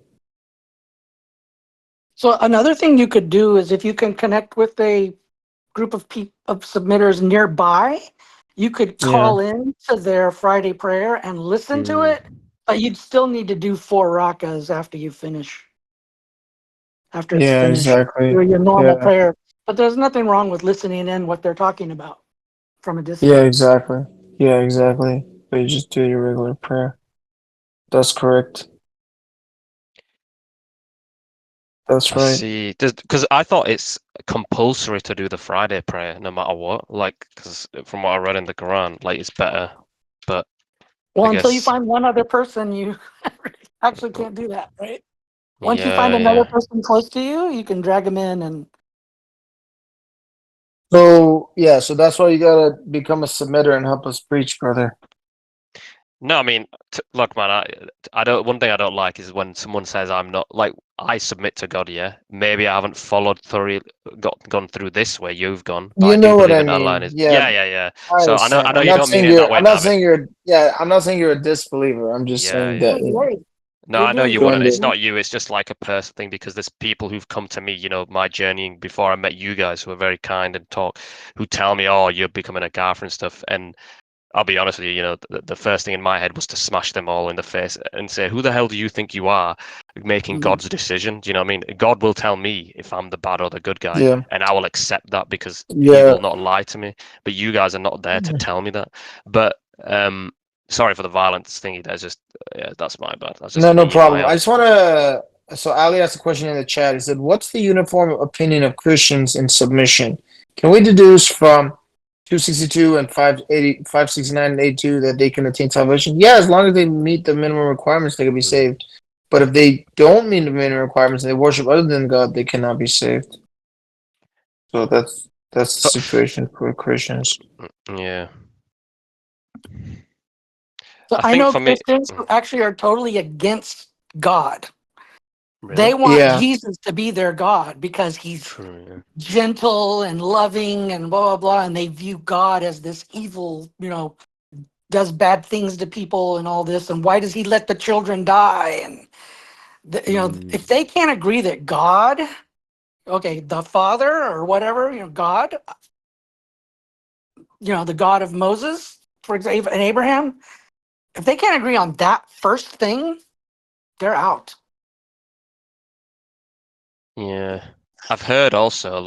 So another thing you could do is if you can connect with a group of submitters nearby, you could Yeah. call in to their Friday prayer and listen to it, but you'd still need to do 4 rakas after you finish. After it's Yeah, finished, exactly. do your normal Yeah. prayer. But there's nothing wrong with listening in what they're talking about from a Yeah, distance. exactly. Yeah, exactly. But you just do your regular prayer. That's correct. That's I right. see. Because I thought it's compulsory to do the Friday prayer no matter what. Like, because from what I read in the Quran, like it's better. But Well, I until you guess, find one other person, you actually can't do that, right? Once you find yeah, another yeah. person close to you, you can drag them in and So yeah, so that's why you gotta become a submitter and help us preach, brother. No, I mean, look, man. I don't. One thing I don't like is when someone says I'm not like I submit to God. Yeah, maybe I haven't followed thoroughly, gone through this way you've gone, but I You do know what believe I in Allah. And mean. is Yeah, yeah. I So I understand. know you don't mean it that way, I'm not Navid. saying you're yeah, I'm not saying you're a disbeliever. I'm just saying Yeah. that you know, No, you're I know doing you good. wouldn't. It's joined not you. It's just like a person thing because there's people who've come to me, my journeying before I met you guys who are very kind and talk, who tell me, oh, you're becoming a gaffer and stuff. And I'll be honest with you, the first thing in my head was to smash them all in the face and say, who the hell do you think you are making God's decision? Do you know what I mean? God will tell me if I'm the bad or the good guy, Yeah. and I will accept that because he Yeah. will not lie to me. But you guys are not there to tell me that. But sorry for the violence thingy. That's my bad. That's just No me and my problem. I just want to. So Ali asked a question in the chat. He said, "What's the uniform opinion of Christians in submission? Can we deduce from 262 and 580, 569 and 82 that they can attain salvation? Yeah, as long as they meet the minimum requirements, they can be saved. But if they don't meet the minimum requirements and they worship other than God, they cannot be saved. So that's the situation for Christians. Yeah. So I I think know for me, Christians who actually are totally against God. really? They want Yeah. Jesus to be their God because he's True, yeah. gentle and loving and blah, blah, blah. And they view God as this evil, does bad things to people and all this. And why does he let the children die? And, if they can't agree that God, okay, the Father or whatever, God, the God of Moses, for example, and Abraham, if they can't agree on that first thing, they're out. Yeah. I've heard also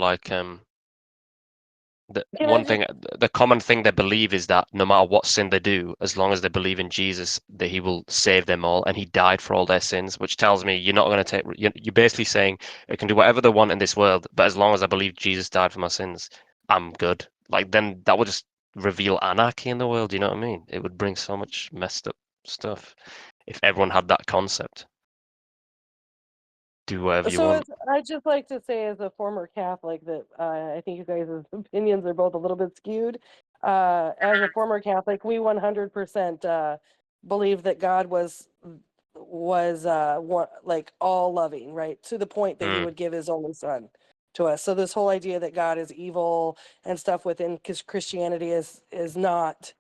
the common thing they believe is that no matter what sin they do, as long as they believe in Jesus, that he will save them all, and he died for all their sins, which tells me you're not going to take. You're basically saying I can do whatever they want in this world, but as long as I believe Jesus died for my sins, I'm good. Like then that would just reveal anarchy in the world. You know what I mean? It would bring so much messed up stuff if everyone had that concept. Do whatever you want. I'd just like to say, as a former Catholic, that I think you guys' opinions are both a little bit skewed. As a former Catholic, we 100% believe that God was like all loving, right, to the point that he would give his only son to us. So this whole idea that God is evil and stuff within Christianity is not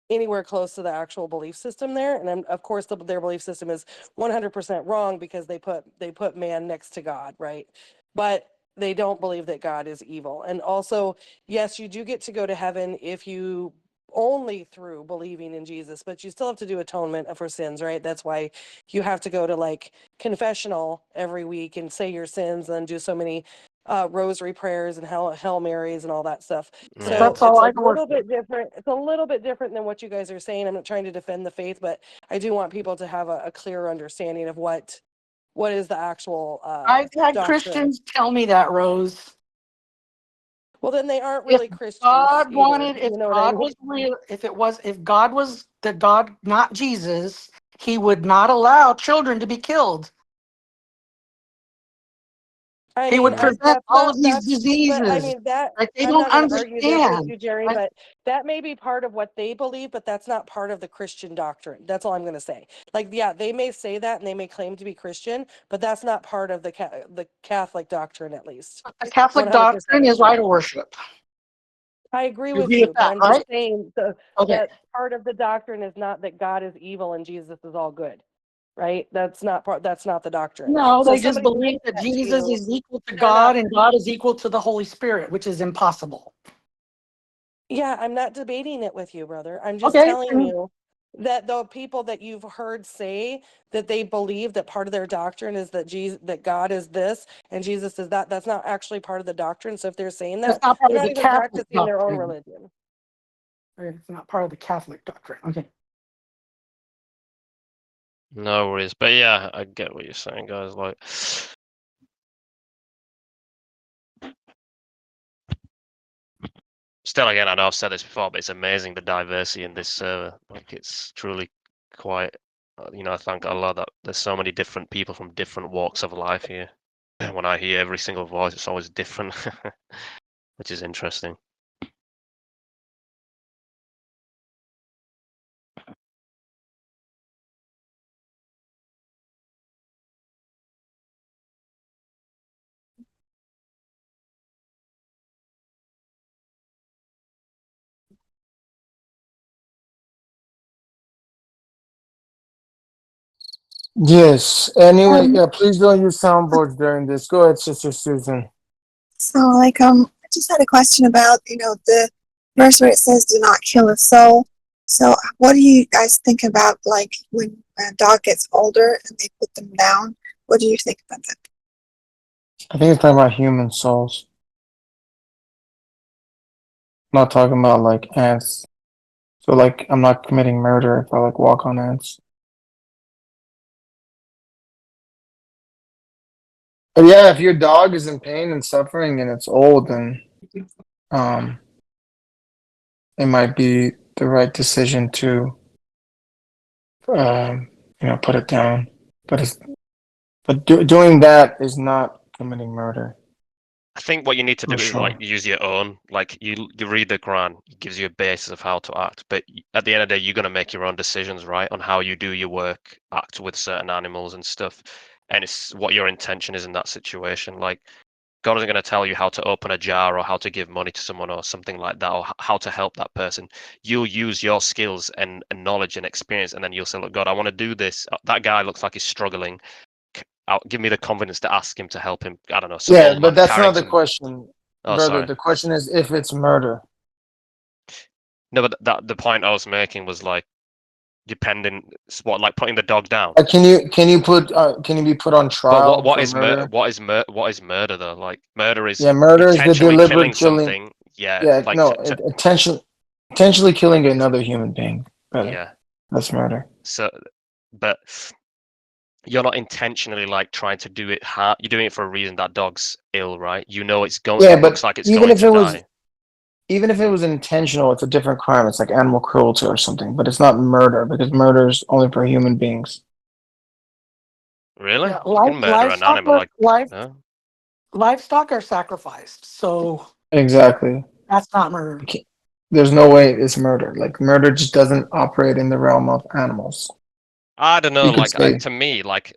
anywhere close to the actual belief system there. And of course, their belief system is 100% wrong because they put man next to God, right? But they don't believe that God is evil. And also, yes, you do get to go to heaven if you only through believing in Jesus, but you still have to do atonement for sins, right? That's why you have to go to like confessional every week and say your sins and do so many rosary prayers and Hail Marys and all that stuff. So That's all I it's a little bit different. It's a little bit different than what you guys are saying. I'm not trying to defend the faith, but I do want people to have a clearer understanding of what is the actual I've had doctrine. Christians tell me that, Rose. Well, then they aren't If really Christians God either. wanted, if You know what I God mean? was real, if God was the God, not Jesus, he would not allow children to be killed. I He mean, would prevent all of these diseases. but I mean that Like they I'm don't not going to argue this with understand. you, Jerry, but that may be part of what they believe, but that's not part of the Christian doctrine. That's all I'm going to say. Like, yeah, they may say that and they may claim to be Christian, but that's not part of the Catholic doctrine, at least. The Catholic 100%. doctrine is idol worship. I agree You with agree you, with but that, I'm right? just saying Okay. that part of the doctrine is not that God is evil and Jesus is all good, right? That's not the doctrine. No, So they just somebody believe says that that to Jesus you, is equal to they're God not. and God is equal to the Holy Spirit, which is impossible. Yeah, I'm not debating it with you, brother. I'm just Okay. telling you that the people that you've heard say that they believe that part of their doctrine is that God is this and Jesus is that, that's not actually part of the doctrine. So if they're saying That's that, not part they're of not the even Catholic practicing their own doctrine. religion. It's not part of the Catholic doctrine. Okay. No worries, but yeah, I get what you're saying, guys. Like, still, again, I know I've said this before, but it's amazing the diversity in this server. Like, it's truly quite. I thank Allah that there's so many different people from different walks of life here. When I hear every single voice, it's always different, which is interesting. Yes. Anyway, yeah, please don't use soundboards during this. Go ahead, Sister Susan. So, I just had a question about, the verse where it says, "Do not kill a soul." So, what do you guys think about like when a dog gets older and they put them down? What do you think about that? I think it's talking about human souls. I'm not talking about like ants. So like I'm not committing murder if I like walk on ants. But yeah, if your dog is in pain and suffering and it's old, then um it might be the right decision to put it down. But doing that is not committing murder. I think what you need to do For is like sure. use your own. Like you read the Quran, it gives you a basis of how to act. But at the end of the day, you're gonna make your own decisions, right, on how you do your work, act with certain animals and stuff. And it's what your intention is in that situation. Like God isn't gonna tell you how to open a jar or how to give money to someone or something like that, or how to help that person. You'll use your skills and knowledge and experience, and then you'll say, "Look, God, I want to do this. That guy looks like he's struggling. Give me the confidence to ask him to help him. I don't know, some Yeah, old but man that's carrying not the some. question, Oh, brother. sorry. The question is if it's murder. No, but the point I was making was like depending what, like putting the dog down. Can you be put on But trial for murder? what is murder though? Like murder is Yeah, murder is the intentionally killing deliberate killing. something. Yeah, Yeah, like no, intentionally killing another human being, brother. yeah. That's murder. So, but you're not intentionally like trying to do it hard. You're doing it for a reason. That dog's ill, right? You know it's going. Yeah, It looks but like it's going to die. even if it Hmm. was intentional, it's a different crime. It's like animal cruelty or something, but it's not murder because murder is only for human beings. Really? Yeah, You can murder an animal like no? livestock are sacrificed, so Exactly. that's not murder. There's no way it's murder. Like murder just doesn't operate in the realm of animals. I don't know. You could Like say to me, like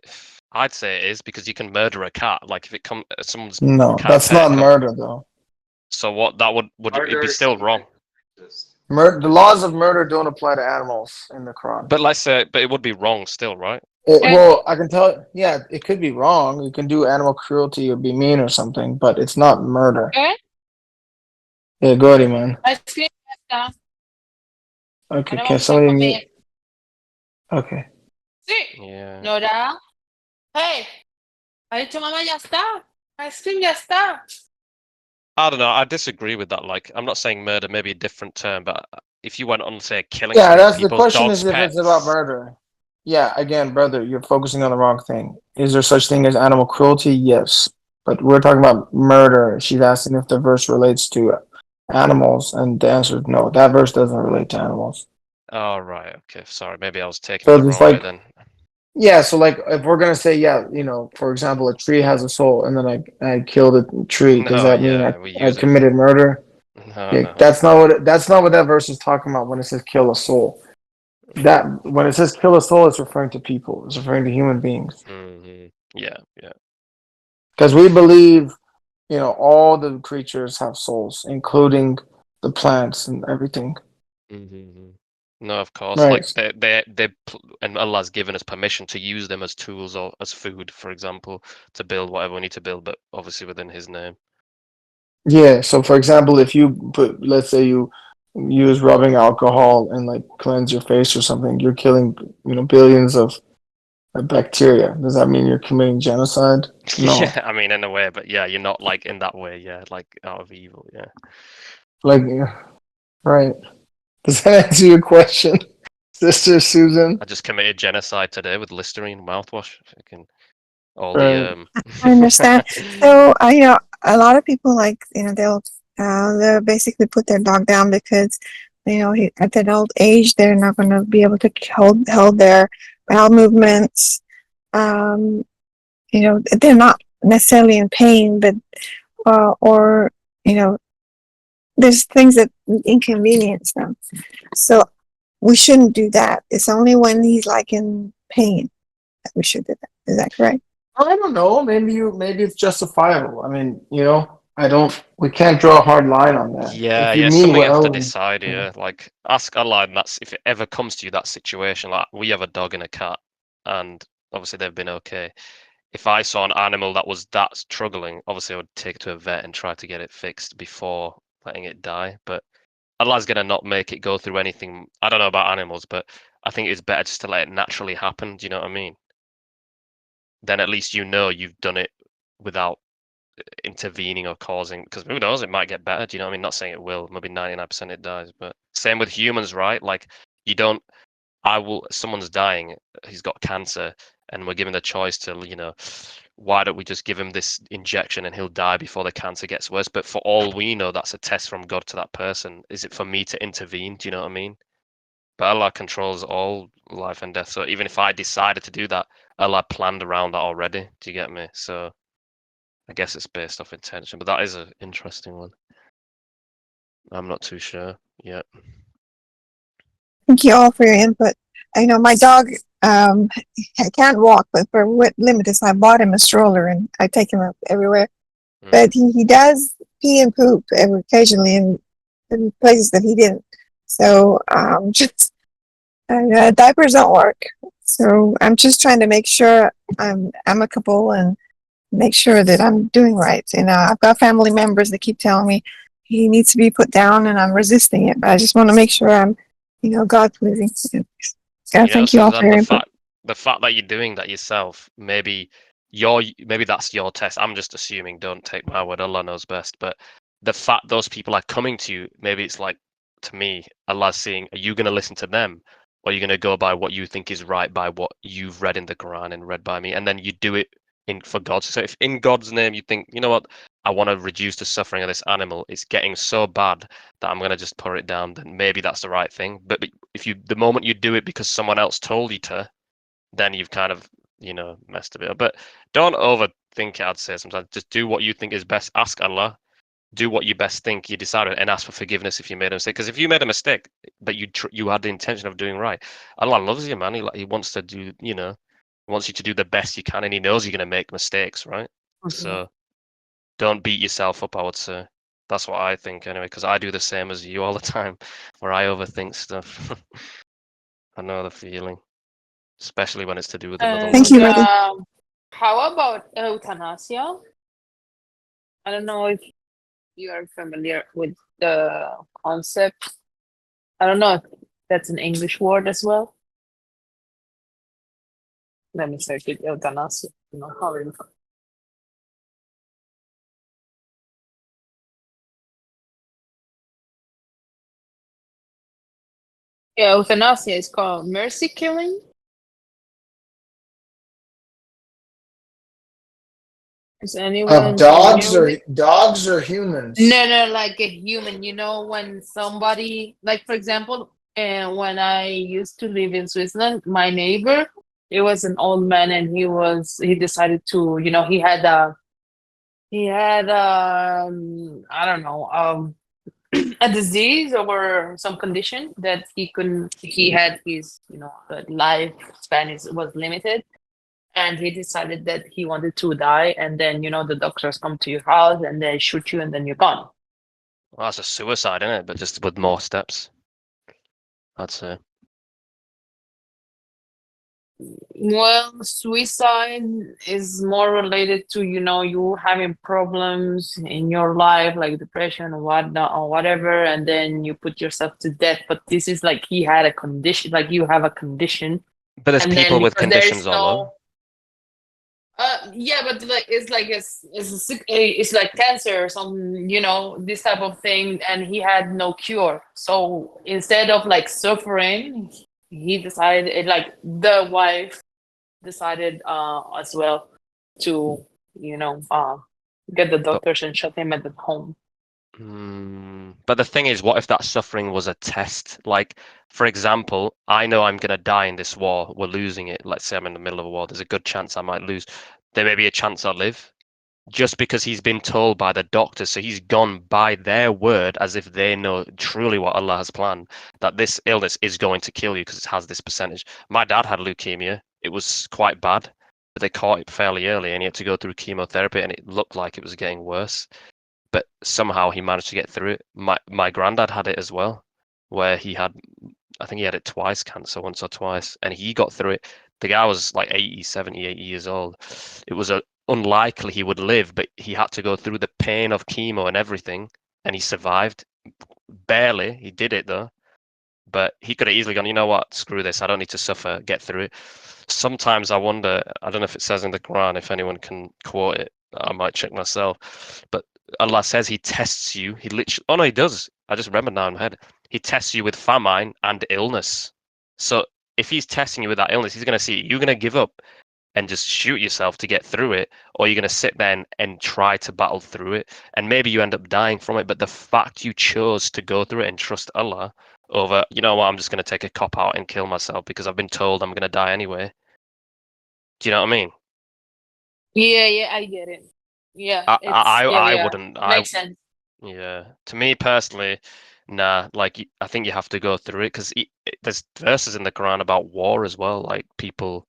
I'd say it is because you can murder a cat. Like if it come someone's no, cat that's pet not come. murder though. So what that would it be still wrong? The laws of murder don't apply to animals in the Quran. But let's say, but it would be wrong still, right? Well, I can tell. Yeah, it could be wrong. You can do animal cruelty or be mean or something, but it's not murder. Yeah, go ahead, man. Okay, can somebody mute? Okay. Yeah. Nora, hey, ha dicho mamá ya está. Ice cream ya está. I don't know. I disagree with that. Like, I'm not saying murder, maybe a different term, but if you went on say killing Yeah, spree on that's the people's question dogs, is if it's about pets. murder. Yeah, again, brother, you're focusing on the wrong thing. Is there such thing as animal cruelty? Yes. But we're talking about murder. She's asking if the verse relates to animals, and the answer is no. That verse doesn't relate to animals. Oh right, okay. Sorry, maybe I was taking it So the it's wrong way like, then. yeah, so like if we're gonna say, yeah, for example, a tree has a soul, and then I killed a tree, does No, that mean yeah, we I use it. committed murder? No, Yeah, no. that's not what that verse is talking about when it says kill a soul. That when it says kill a soul, it's referring to people. It's referring to human beings. Hmm. Yeah, yeah. Because we believe, all the creatures have souls, including the plants and everything. Hmm. No, of course. Right. Like and Allah's given us permission to use them as tools or as food, for example, to build whatever we need to build, but obviously within His name. Yeah. So, for example, if you let's say you use rubbing alcohol and like cleanse your face or something, you're killing, billions of bacteria. Does that mean you're committing genocide? No. Yeah, I mean, in a way, but yeah, you're not like in that way, yeah, like out of evil, yeah. Like, right. Does that answer your question, Sister Susan? I just committed genocide today with Listerine mouthwash. Fucking all Right. the I understand. So, a lot of people like, they'll basically put their dog down because, at that old age, they're not going to be able to hold their bowel movements. They're not necessarily in pain, but, or, there's things that inconvenience them. So we shouldn't do that. It's only when he's like in pain that we should do that. Is that correct? I don't know. Maybe it's justifiable. I mean, we can't draw a hard line on that. yeah, If you yeah, mean something you have to well, decide, yeah. Like ask Allah, and that's if it ever comes to you that situation. Like we have a dog and a cat, and obviously they've been okay. If I saw an animal that was that struggling, obviously I would take it to a vet and try to get it fixed before letting it die. But Allah's gonna not make it go through anything. I don't know about animals, but I think it's better just to let it naturally happen. Do you know what I mean? Then at least you know you've done it without intervening or causing. Because who knows, it might get better. Do you know what I mean? Not saying it will. Maybe 99% it dies. But same with humans, right? Like you don't. Someone's dying. He's got cancer, and we're given the choice to, why don't we just give him this injection and he'll die before the cancer gets worse? But for all we know, that's a test from God to that person. Is it for me to intervene? Do you know what I mean? But Allah controls all life and death. So even if I decided to do that, Allah planned around that already. Do you get me? So I guess it's based off intention. But that is an interesting one. I'm not too sure yet. Thank you all for your input. I know my dog can't walk, but for what limited, so I bought him a stroller and I take him everywhere. But he does pee and poop occasionally in places that he didn't. So just diapers don't work. So I'm just trying to make sure I'm amicable and make sure that I'm doing right. And I've got family members that keep telling me he needs to be put down, and I'm resisting it. But I just want to make sure I'm, God pleasing. God, thank you all for your input. The fact that you're doing that yourself, maybe that's your test. I'm just assuming. Don't take my word. Allah knows best. But the fact those people are coming to you, maybe it's like, to me, Allah's saying, are you going to listen to them, or are you going to go by what you think is right, by what you've read in the Quran and read by me, and then you do it for God. So if in God's name you think, you know what, I want to reduce the suffering of this animal, it's getting so bad that I'm going to just put it down, then maybe that's the right thing. But if the moment you do it because someone else told you to, then you've kind of, messed a bit up. But don't overthink it, I'd say sometimes. Just do what you think is best. Ask Allah. Do what you best think you decided, and ask for forgiveness if you made a mistake. Because if you made a mistake, but you had the intention of doing right, Allah loves you, man. He wants to do, wants you to do the best you can, and he knows you're going to make mistakes, right? So don't beat yourself up, I would say. That's what I think anyway, because I do the same as you all the time, where I overthink stuff. I know the feeling, especially when it's to do with another And Thank life. you, buddy. how about euthanasia? I don't know if you are familiar with the concept. I don't know if that's an English word as well. Let me search it. Euthanasia. How it. Yeah, euthanasia is called mercy killing. Is anyone dogs or humans? No, like a human. When somebody, like for example, when I used to live in Switzerland, my neighbor, it was an old man, and he decided to, he had I don't know, a disease or some condition that he had his, lifespan was limited. And he decided that he wanted to die, and then the doctors come to your house and they shoot you, and then you're gone. Well, that's a suicide, isn't it? But just with more steps. I'd say. Well, suicide is more related to you having problems in your life, like depression or whatnot or whatever, and then you put yourself to death. But this is like he had a condition, like you have a condition. But there's people with conditions all over. Yeah, but it's like cancer or some, this type of thing, and he had no cure. So instead of like suffering, he decided, like the wife decided as well to, get the doctors and shut him at the home. But the thing is, what if that suffering was a test? Like, for example, I know I'm going to die in this war. We're losing it. Let's say I'm in the middle of a war. There's a good chance I might lose. There may be a chance I'll live. Just because he's been told by the doctor, so he's gone by their word as if they know truly what Allah has planned, that this illness is going to kill you because it has this percentage. My dad had leukemia. It was quite bad, but they caught it fairly early, and he had to go through chemotherapy, and it looked like it was getting worse. But somehow he managed to get through it. My granddad had it as well, where I think he had it twice, cancer once or twice, and he got through it. The guy was like 80 years old. It was unlikely he would live, but he had to go through the pain of chemo and everything, and he survived. Barely. He did it though. But he could have easily gone, you know what, screw this, I don't need to suffer, get through it. Sometimes I wonder, I don't know if it says in the Quran, if anyone can quote it, I might check myself. But Allah says he tests you. He literally, oh no, he does. I just remembered now in my head. He tests you with famine and illness. So if he's testing you with that illness, he's going to see you're going to give up and just shoot yourself to get through it, or you're going to sit there and try to battle through it. And maybe you end up dying from it. But the fact you chose to go through it and trust Allah over, you know what, I'm just going to take a cop out and kill myself because I've been told I'm going to die anyway. Do you know what I mean? Yeah, I get it. Yeah, I wouldn't. makes sense. Yeah. To me personally, nah. Like I think you have to go through it because there's verses in the Quran about war as well. Like people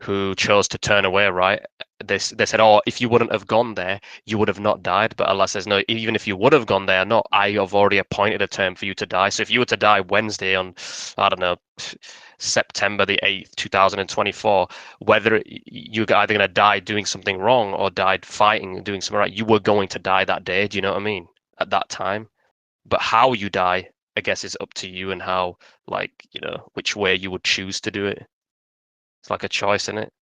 who chose to turn away, right? They said, oh, if you wouldn't have gone there, you would have not died. But Allah says, no, even if you would have gone there, no, I have already appointed a term for you to die. So if you were to die Wednesday on, I don't know, September the 8th, 2024, whether you're either going to die doing something wrong or died fighting and doing something right, you were going to die that day. Do you know what I mean? At that time. But how you die, I guess, is up to you and how, like, you know, which way you would choose to do it. It's like a choice, isn't it?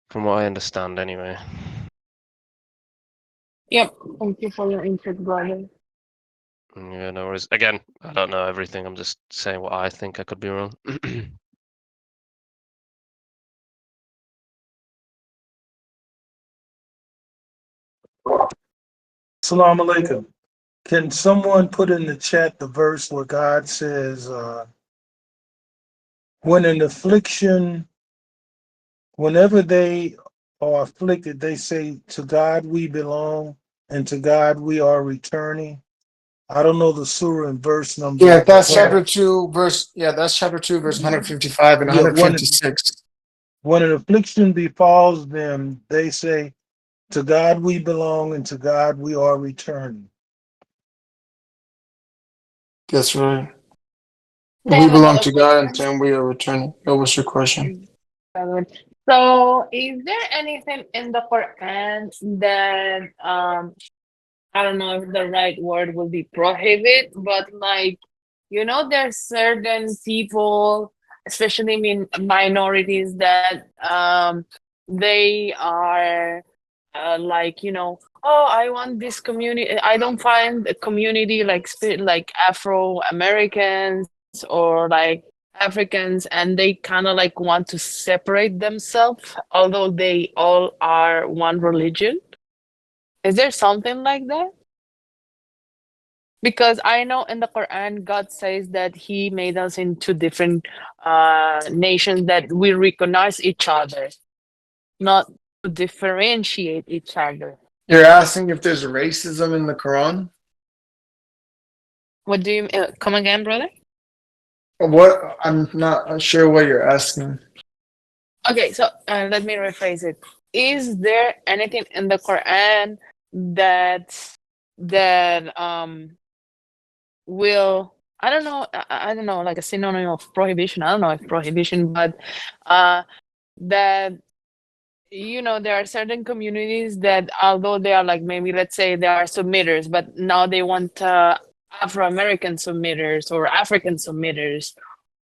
From what I understand, anyway. Yep. Thank you for your input, brother. Yeah, no worries. Again, I don't know everything. I'm just saying what I think. I could be wrong. Salam alaikum. Can someone put in the chat the verse where God says, when an affliction, whenever they are afflicted, they say, to God we belong and to God we are returning? I don't know the surah and verse number. Yeah, that's chapter 2, verse. Yeah, that's chapter 2, verse 155 and 156. When an affliction befalls them, they say, to God we belong and to God we are returning. That's right. We belong to God and then we are returning. What was your question? So, is there anything in the Quran that I don't know if the right word would be prohibit, but like, you know, there's certain people, especially minorities, that they are like, you know, oh, I want this community. I don't find a community like Afro Americans or like Africans, and they kind of like want to separate themselves, although they all are one religion. Is there something like that? Because I know in the Quran, God says that He made us into different nations that we recognize each other, not to differentiate each other. You're asking if there's racism in the Quran? What do you come again, brother? What? I'm not sure what you're asking. Okay, so let me rephrase it. Is there anything in the Quran that will, I don't know, like a synonym of prohibition? I don't know if prohibition, but that, you know, there are certain communities that, although they are like, maybe let's say they are submitters, but now they want Afro-American submitters or African submitters,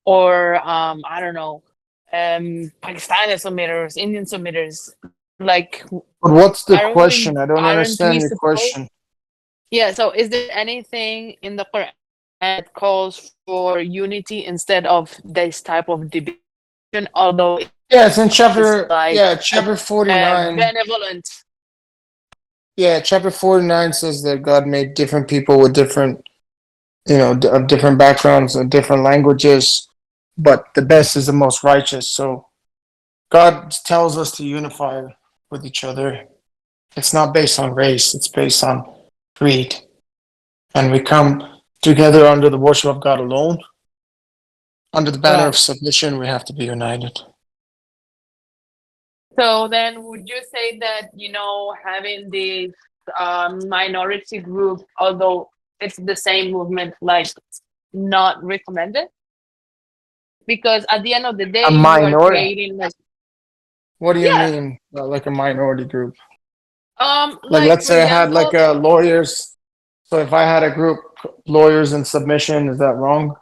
or I don't know, Pakistani submitters, Indian submitters. Like, But what's the aren't question? I don't aren't understand we your supposed? question. Yeah, so is there anything in the Quran that calls for unity instead of this type of division? Although Yeah, it's in it's chapter, like yeah, chapter 49. benevolent. Yeah, chapter 49 says that God made different people with different, of different backgrounds and different languages, but the best is the most righteous. So God tells us to unify with each other. It's not based on race, it's based on creed. And we come together under the worship of God alone. Under the banner of submission, we have to be united. So then would you say that, you know, having this minority group, although it's the same movement, like not recommended? Because at the end of the day, A you are minority? creating like, What do you yeah, mean, like a minority group? Like, like let's for say I had like example, lawyers So if I had a group, lawyers in submission, is that wrong?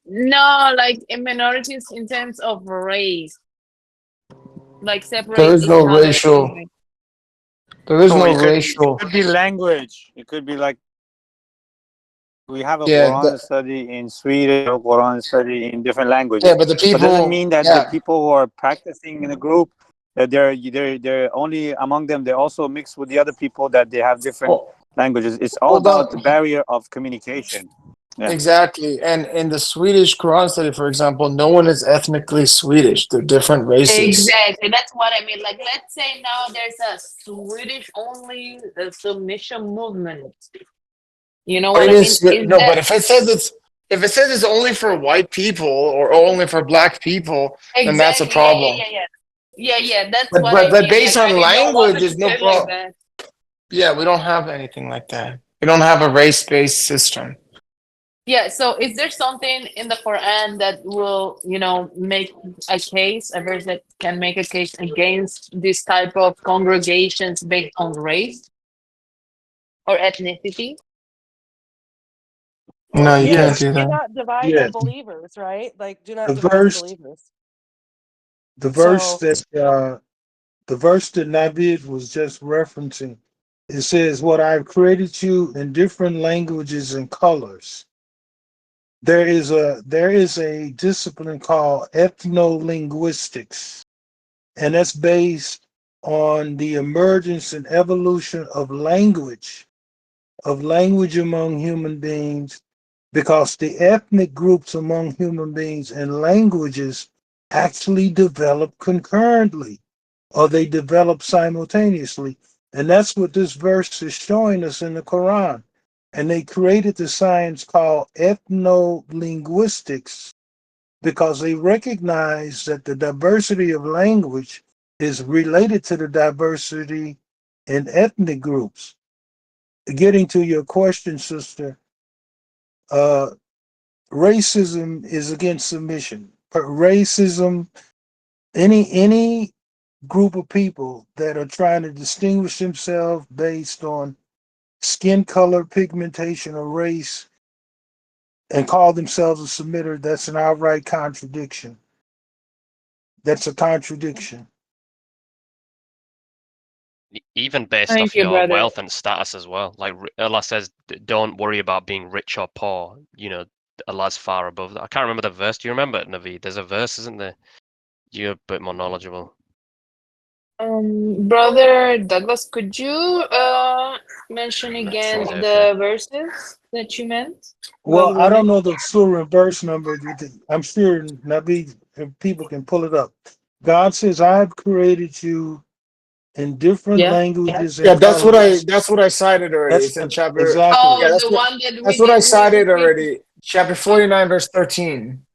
No, like in minorities in terms of race, like There separate is no each other from racial. like. There is So no it racial. could be language. It could be like we have a Yeah, Quran study in Swedish, a Quran study in different yeah, languages. but the But doesn't people, mean that the yeah. people who are practicing in a group that they're only among them. They also mix with the other people that they have different Oh, languages. It's all hold about the on. barrier of communication. Yeah. Exactly. And in the Swedish Quran study, for example, no one is ethnically Swedish. They're different races. Exactly, that's what I mean. Like, let's say now there's a Swedish only submission movement. You know But what it I mean? is Is no, that but if it says it's only for white people or only for black people, then that's a exactly? Yeah, yeah, problem. yeah, yeah. Yeah, yeah, that's But what but I but mean. based Like, I on did not want language, to there's no say it like problem. that. Yeah, we don't have anything like that. We don't have a race-based system. Yeah, so is there something in the Quran that will, make a case, a verse that can make a case against this type of congregations based on race or ethnicity? No, you can't Yes, do Do that. not divide yes. unbelievers, right? Like, do The not divide verse, unbelievers. the verse So, that the verse that Navid was just referencing, it says, "What I've created you in different languages and colors." There is a discipline called ethno-linguistics, and that's based on the emergence and evolution of language among human beings, because the ethnic groups among human beings and languages actually develop concurrently, or they develop simultaneously. And that's what this verse is showing us in the Quran. And they created the science called ethno-linguistics because they recognize that the diversity of language is related to the diversity in ethnic groups. Getting to your question, sister, uh, racism is against submission. But racism, any group of people that are trying to distinguish themselves based on skin color, pigmentation, or race, and call themselves a submitter, that's an outright contradiction. That's a contradiction. Even based Thank off you, your brother. wealth and status as well. Like Allah says, don't worry about being rich or poor. Allah's far above that. I can't remember the verse. Do you remember it, Naveed? There's a verse, isn't there? You're a bit more knowledgeable. Brother Douglas, could you mention Let's see, again is it okay? the verses that you meant about Well, the I don't women? know the surah and verse number. I'm sure Nabi, if people can pull it up. God says, "I've created you in different Yeah. languages Yeah, and colors." that's what I cited already. That's It's in chapter. exactly. Yeah, Oh, the one that that's we what I did we cited just read already. Chapter okay. 49, verse 13.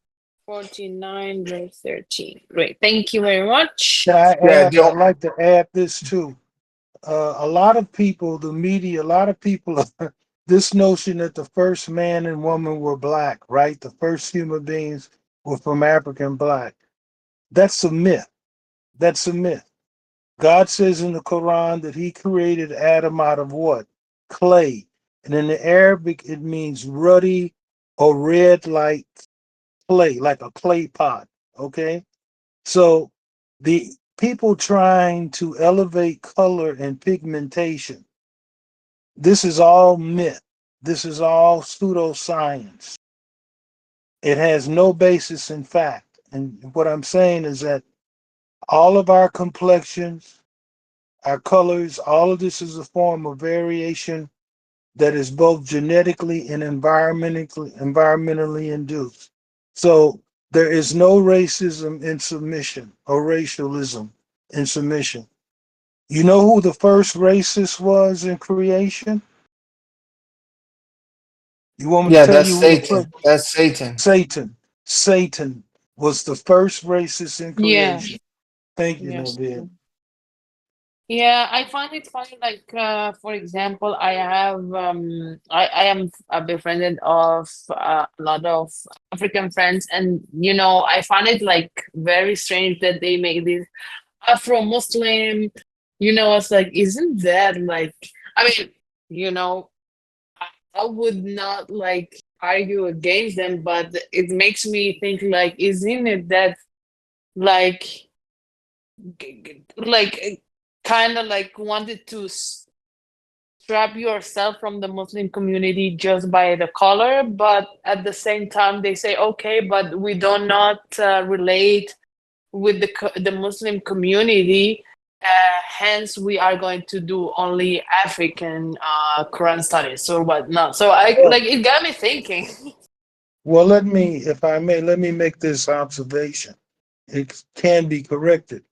49 verse 13. Great. Thank you very much. Can I Yeah, add? I'd like to add this too. A lot of people, the media, a lot of people, this notion that the first man and woman were black, right? The first human beings were from African black. That's a myth. That's a myth. God says in the Quran that he created Adam out of what? Clay. And in the Arabic, it means ruddy or red like clay, like a clay pot. Okay. So the people trying to elevate color and pigmentation, this is all myth. This is all pseudoscience. It has no basis in fact. And what I'm saying is that all of our complexions, our colors, all of this is a form of variation that is both genetically and environmentally induced. So there is no racism in submission or racialism in submission. You know who the first racist was in creation? You want me to yeah, tell that's you who the Satan. first? That's Satan. Satan. Satan was the first racist in Yeah. creation. Thank you, Yes. Nabil. Yeah, I find it funny. Like, for example, I am befriended of a lot of African friends, and I find it like very strange that they make this Afro-Muslim. It's like, isn't that like? I mean, you know, I would not like argue against them, but it makes me think like, isn't it that like kind of like wanted to strap yourself from the Muslim community just by the color, but at the same time they say, okay, but we do not relate with the Muslim community. Hence, we are going to do only African Quran studies or whatnot. So I Well, like it got me thinking. well, let me, if I may, let me make this observation. It can be corrected.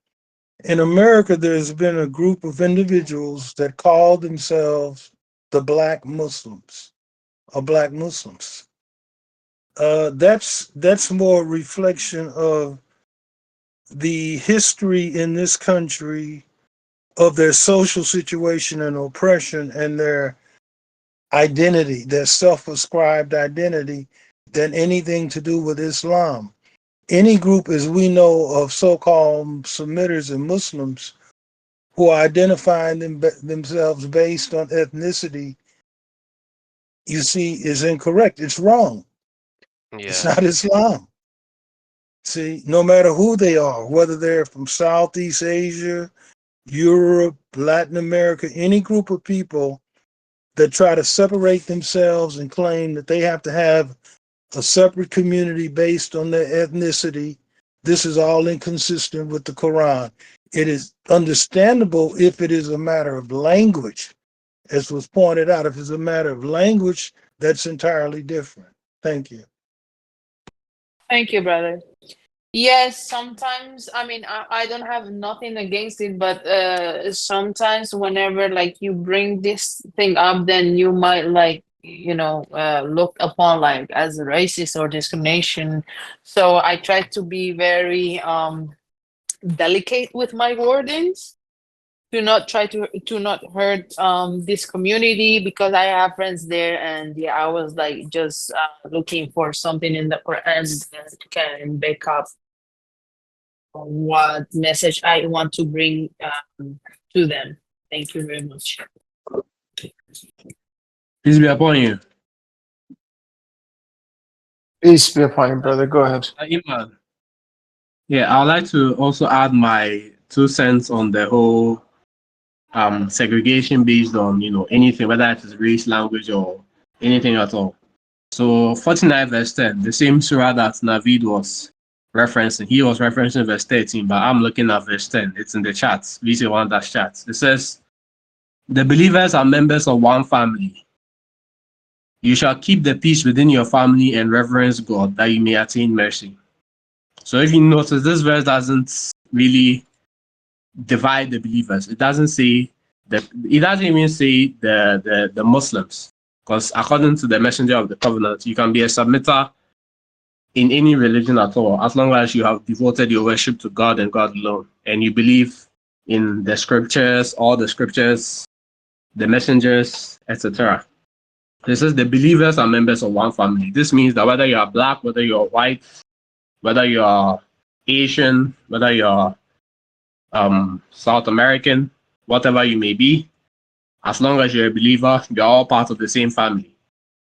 In America, there's been a group of individuals that call themselves the Black Muslims or Black Muslims. That's more a reflection of the history in this country of their social situation and oppression and their identity, their self-ascribed identity, than anything to do with Islam. Any group, as we know, of so-called submitters and Muslims who are identifying themselves based on ethnicity, you see, is incorrect. It's wrong. It's Yeah. not Islam. See, no matter who they are, whether they're from Southeast Asia, Europe, Latin America, any group of people that try to separate themselves and claim that they have to have a separate community based on their ethnicity, this is all inconsistent with the Quran. It is understandable if it is a matter of language, as was pointed out. If it's a matter of language, that's entirely different. Thank you. Thank you, brother. Yes, sometimes, I mean, I don't have nothing against it, but sometimes whenever like you bring this thing up, then you might like, look upon like as racist or discrimination. So I try to be very delicate with my wordings to not try to not hurt this community because I have friends there, and yeah, I was like just looking for something in the Quran that can back up what message I want to bring to them. Thank you very much. Peace be upon you. Peace be upon you, brother. Go ahead. Iman. Yeah, I'd like to also add my 2 cents on the whole segregation based on anything, whether it is race, language, or anything at all. So 49 verse 10, the same surah that Navid was referencing. He was referencing verse 13, but I'm looking at verse 10. It's in the chat. VC1 dash chat. It says, the believers are members of one family. You shall keep the peace within your family and reverence God that you may attain mercy. So if you notice, this verse doesn't really divide the believers. It doesn't say that. It doesn't even say the Muslims, because according to the messenger of the covenant, you can be a submitter in any religion at all, as long as you have devoted your worship to God and God alone, and you believe in the scriptures, all the scriptures, the messengers, etc. This says the believers are members of one family. This means that whether you are black, whether you are white, whether you are Asian, whether you are South American, whatever you may be, as long as you're a believer, you're all part of the same family,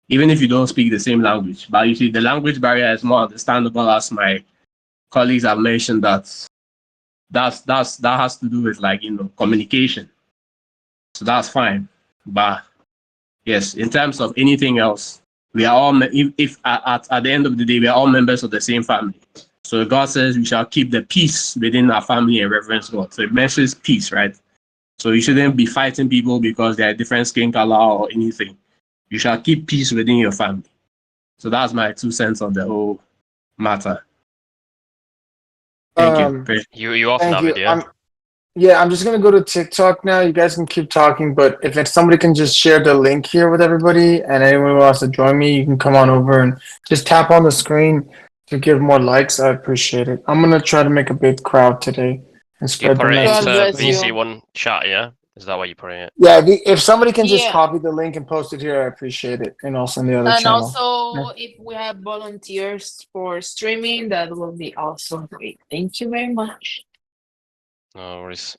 even if you don't speak the same language. But you see, the language barrier is more understandable, as my colleagues have mentioned. That has to do with communication. So that's fine. But yes, in terms of anything else, we are all if at the end of the day we are all members of the same family. So God says we shall keep the peace within our family and reverence God. So it mentions peace, right? So you shouldn't be fighting people because they're different skin color or anything. You shall keep peace within your family. So that's my 2 cents on the whole matter. Thank you. Um, You off, thank you. Navid, yeah? I'm just gonna go to TikTok now. You guys can keep talking, but if somebody can just share the link here with everybody, and anyone who wants to join me, you can come on over and just tap on the screen to give more likes. I appreciate it. I'm gonna try to make a big crowd today and You spread the put it message. God into bless you. VC1 chat, yeah? Is that why you're putting it? Yeah, if somebody can just Yeah. copy the link and post it here, I appreciate it, and also in the other And channel. also, if we have volunteers for streaming, that will be also great. Thank you very much. No worries.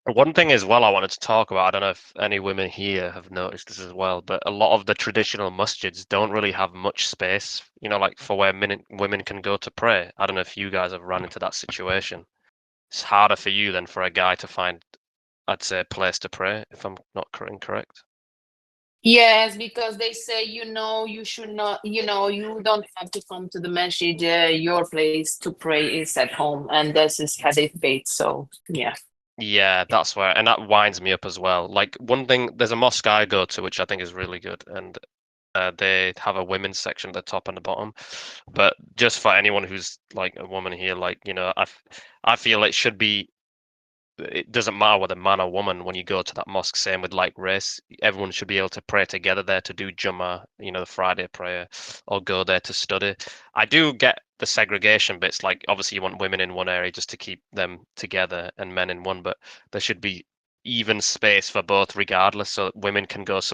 One thing as well I wanted to talk about, I don't know if any women here have noticed this as well, but a lot of the traditional masjids don't really have much space, like for where women can go to pray. I don't know if you guys have run into that situation. It's harder for you than for a guy to find, I'd say, a place to pray, if I'm not incorrect. Yes, because they say, you should not, you don't have to come to the masjid. Your place to pray is at home, and this is hadith bait. So yeah. Yeah, that's where, and that winds me up as well. Like one thing, there's a mosque I go to, which I think is really good, and they have a women's section at the top and the bottom. But just for anyone who's like a woman here, I feel it should be. It doesn't matter whether man or woman when you go to that mosque. Same with like race. Everyone should be able to pray together there to do Jummah, the Friday prayer, or go there to study. I do get the segregation bits. Like obviously you want women in one area just to keep them together and men in one, but there should be even space for both regardless, so that women can go somewhere